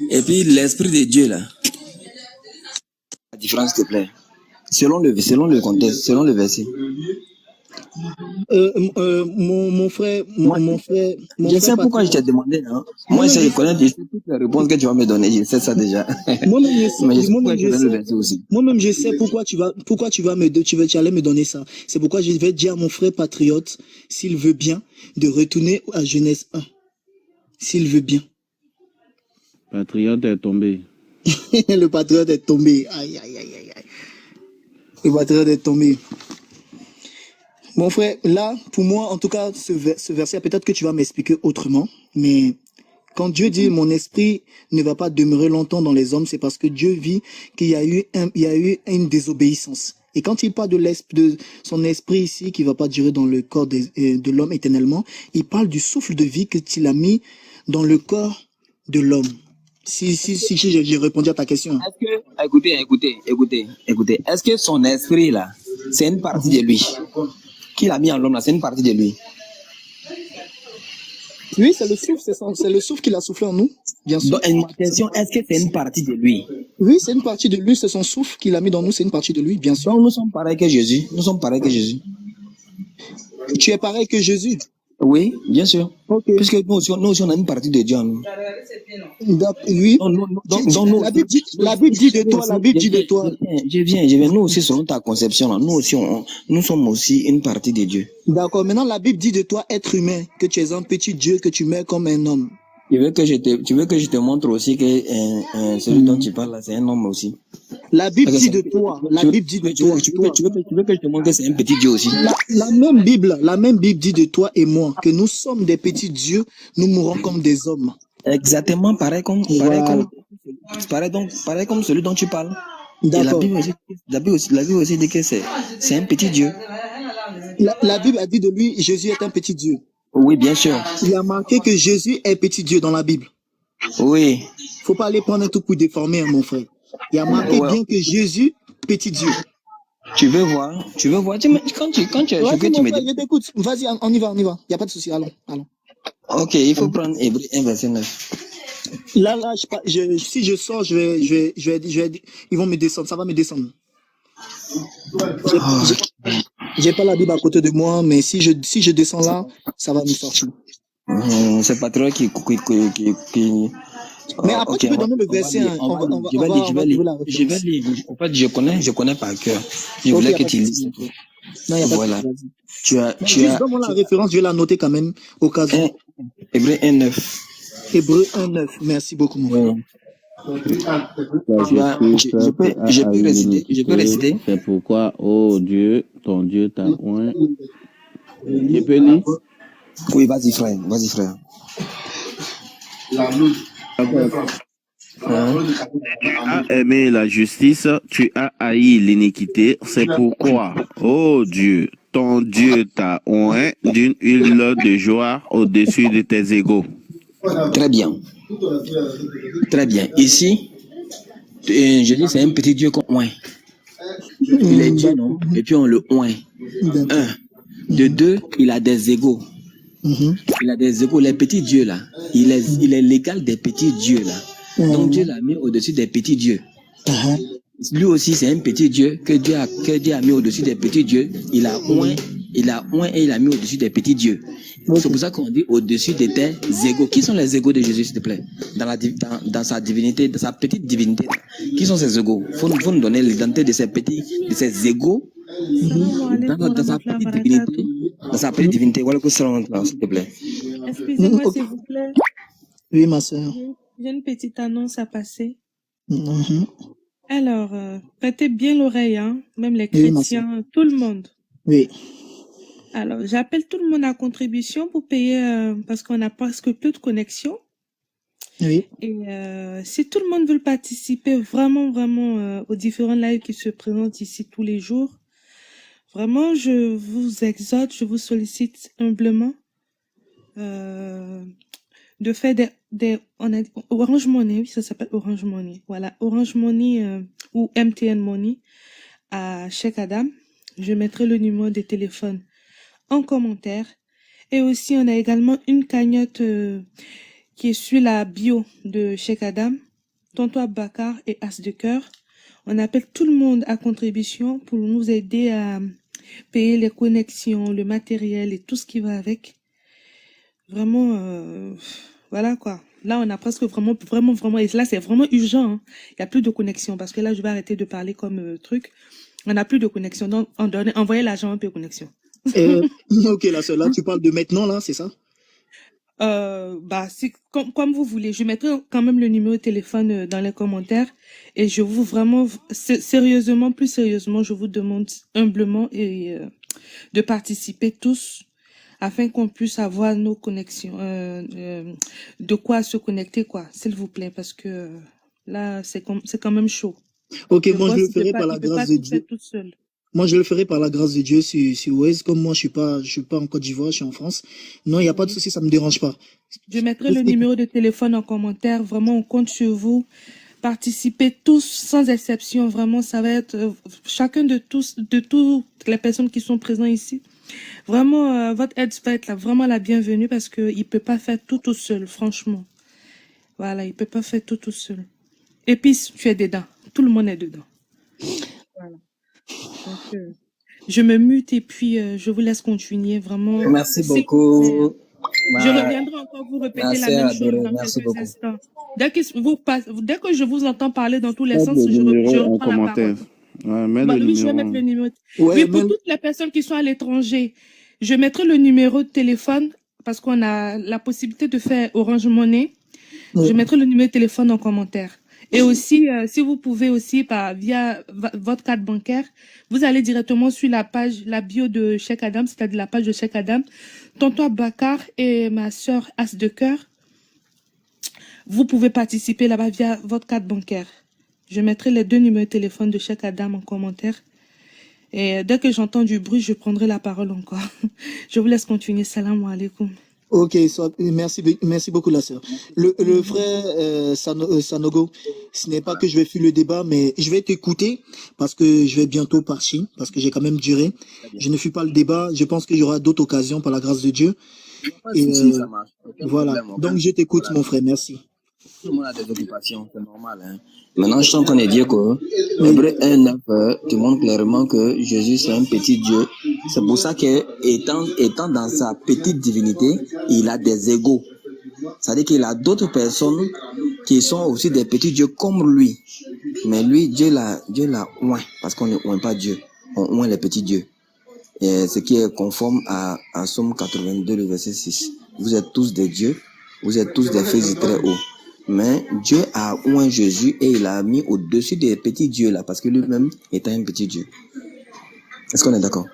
et puis l'esprit de Dieu là, la différence s'il te plaît, selon le contexte, selon le verset. Mon frère, mon Je frère sais pourquoi je t'ai patriote. demandé, hein. Moi, Moi-même, je je sais. connais déjà toutes les réponses que tu vas me donner, je sais ça déjà. Moi-même, je sais. Mais je sais pourquoi Moi-même, je je te donne le sais. verset aussi. Moi-même, je sais pourquoi tu allais me donner ça. C'est pourquoi je vais dire à mon frère patriote, s'il veut bien, de retourner à Genèse 1. S'il veut bien. Patriote est tombé. Le patriote est tombé. Aïe, aïe, aïe, aïe, aïe. Le patriote est tombé. Mon frère, là, pour moi, en tout cas, ce verset, peut-être que tu vas m'expliquer autrement, mais quand Dieu dit mon esprit ne va pas demeurer longtemps dans les hommes, c'est parce que Dieu vit qu'il y a eu une désobéissance. Et quand il parle de son esprit ici, qui va pas durer dans le corps de l'homme éternellement, il parle du souffle de vie qu'il a mis dans le corps de l'homme. Si j'ai répondu à ta question. Est-ce que, écoutez, est-ce que son esprit là, c'est une partie de lui? Qu'il a mis en l'homme là, c'est une partie de lui. Oui, c'est le souffle, c'est le souffle qu'il a soufflé en nous, bien sûr. Donc, ma question, est-ce que c'est une partie de lui? Oui, c'est une partie de lui, c'est son souffle qu'il a mis dans nous, c'est une partie de lui, bien sûr. Donc, nous sommes pareils que Jésus. Nous sommes pareils que Jésus. Tu es pareil que Jésus? Oui, bien sûr. Ok. Puisque nous aussi, on a une partie de Dieu en nous. Oui. Donc, la Bible dit de toi, la Bible dit de toi. Je viens. Nous aussi, selon ta conception, là, nous aussi, nous sommes aussi une partie de Dieu. D'accord. Maintenant, la Bible dit de toi, être humain, que tu es un petit Dieu, que tu meurs comme un homme. Tu veux que je te montre aussi que celui dont tu parles là, c'est un homme aussi. La Bible dit de toi. La Bible dit de toi. Tu veux que je te montre que c'est un petit Dieu aussi. La même Bible dit de toi et moi que nous sommes des petits dieux, nous mourrons comme des hommes. Exactement, pareil comme celui dont tu parles. Et la Bible aussi dit que c'est un petit Dieu. La Bible a dit de lui, Jésus est un petit Dieu. Oui, bien sûr. Il a marqué que Jésus est petit Dieu dans la Bible. Oui. Faut pas aller prendre un tout pour déformer, hein, mon frère. Il a marqué bien que Jésus, petit Dieu. Tu veux voir? Quand tu me dis. Je t'écoute. Vas-y, on y va. Il n'y a pas de souci. Allons. Ok, il faut prendre Hébreux 1, verset 9. Là, si je sors, je vais, ils vont me descendre. Ça va me descendre. J'ai pas la Bible à côté de moi, mais si je descends là, ça va me sortir. C'est pas trop qui. Mais après, tu peux donner le verset. Je vais lire. En fait, je connais par cœur. Je voulais que tu lises. Non, il n'y a pas voilà. de souci. Donne-moi la référence, je vais la noter quand même au cas où. Hébreux 1.9. Hébreux 1.9. Merci beaucoup, mon frère. Je peux réciter. C'est pourquoi, oh Dieu, ton Dieu t'a oint. Tu peux lire? Oui, vas-y, frère. Tu as aimé la justice, tu as haï l'iniquité, c'est pourquoi, oh Dieu, ton Dieu t'a oint d'une huile de joie au-dessus de tes égaux. Très bien. Ici, je dis c'est un petit Dieu qu'on oint. Il est Dieu, non? Et puis on le oint. De deux, il a des égaux. Il a des égaux. Les petits dieux là, il est l'égal des petits dieux là. Donc Dieu l'a mis au-dessus des petits dieux. Lui aussi c'est un petit Dieu que Dieu a mis au-dessus des petits dieux. Il a oint et il a mis au-dessus des petits dieux. C'est pour ça qu'on dit au-dessus de tes égaux. Qui sont les égaux de Jésus, s'il te plaît? Dans sa divinité, dans sa petite divinité. Qui sont ces égaux? Faut nous donner l'identité de ces égaux. Dans sa petite divinité. Dans sa petite divinité. Voilà que ça, s'il te plaît. Excusez-moi, s'il vous plaît. Oui, ma soeur. J'ai une petite annonce à passer. Alors, prêtez bien l'oreille, hein, même les chrétiens, tout le monde. Oui. Alors, j'appelle tout le monde à contribution pour payer, parce qu'on n'a presque plus de connexion. Oui. Et si tout le monde veut participer vraiment aux différents lives qui se présentent ici tous les jours, Vraiment, je vous exhorte, je vous sollicite humblement de faire on a dit Orange Money, oui, ça s'appelle Orange Money. Voilà, Orange Money ou MTN Money à Cheikh Adam. Je mettrai le numéro de téléphone en commentaire. Et aussi, on a également une cagnotte qui est sur la bio de Cheikh Adam, Tonton Abakar et As de Cœur. On appelle tout le monde à contribution pour nous aider à payer les connexions, le matériel et tout ce qui va avec. Vraiment, voilà quoi. Là, on a presque vraiment, et là, c'est vraiment urgent. Hein. Il n'y a plus de connexion parce que là, je vais arrêter de parler comme truc. On n'a plus de connexion. Donc, envoyez l'argent un peu de connexion. Ok, là, tu parles de maintenant, là, c'est ça? C'est comme vous voulez. Je mettrai quand même le numéro de téléphone dans les commentaires et je vous vraiment sérieusement, plus sérieusement, je vous demande humblement et de participer tous afin qu'on puisse avoir nos connexions, de quoi se connecter quoi, s'il vous plaît, parce que là c'est quand même chaud. Ok, moi je le ferai par la grâce de Dieu. Moi, je le ferai par la grâce de Dieu sur Waze. Comme moi, je suis pas en Côte d'Ivoire, je suis en France. Non, il n'y a pas de souci, ça me dérange pas. Je mettrai le numéro de téléphone en commentaire. Vraiment, on compte sur vous. Participez tous, sans exception. Vraiment, ça va être chacun de toutes les personnes qui sont présentes ici. Vraiment, votre aide va être vraiment la bienvenue parce que il peut pas faire tout seul, franchement. Voilà, il peut pas faire tout seul. Et puis, tu es dedans. Tout le monde est dedans. Voilà. Donc, je me mute et puis je vous laisse continuer vraiment. Merci beaucoup. Je reviendrai encore vous répéter la même chose dans quelques instants. Dès que je vous entends parler dans tous les sens, je reprends la parole. Oui, je vais mettre le numéro. Oui, pour toutes les personnes qui sont à l'étranger, je mettrai le numéro de téléphone parce qu'on a la possibilité de faire Orange Money. Je mettrai le numéro de téléphone en commentaire. Et aussi, si vous pouvez aussi via votre carte bancaire, vous allez directement sur la page, la bio de Cheikh Adam, c'est-à-dire la page de Cheikh Adam, Tonton Bakar et ma sœur As de Cœur. Vous pouvez participer là-bas via votre carte bancaire. Je mettrai les 2 numéros de téléphone de Cheikh Adam en commentaire. Et dès que j'entends du bruit, je prendrai la parole encore. Je vous laisse continuer. Salam alaikum. Ok, merci beaucoup la sœur. Le frère Sanogo, ce n'est pas que je vais fuir le débat, mais je vais t'écouter parce que je vais bientôt partir, parce que j'ai quand même duré. Je ne fuis pas le débat, je pense qu'il y aura d'autres occasions par la grâce de Dieu. Et ça marche. voilà, donc je t'écoute mon frère, merci. Tout le monde a des occupations, c'est normal. Hein. Maintenant, je suis en train de dire que Hébreux 1:9 te montre clairement que Jésus, c'est un petit Dieu. C'est pour ça qu'étant dans sa petite divinité, il a des égaux. C'est-à-dire qu'il a d'autres personnes qui sont aussi des petits dieux comme lui. Mais lui, Dieu l'a oint, parce qu'on ne oint pas Dieu. On oint les petits dieux. Et ce qui est conforme à Somme 82, le verset 6. Vous êtes tous des dieux, vous êtes tous des fils du très haut. Mais Dieu a oint Jésus et il l'a mis au-dessus des petits dieux là, parce que lui-même était un petit Dieu. Est-ce qu'on est d'accord?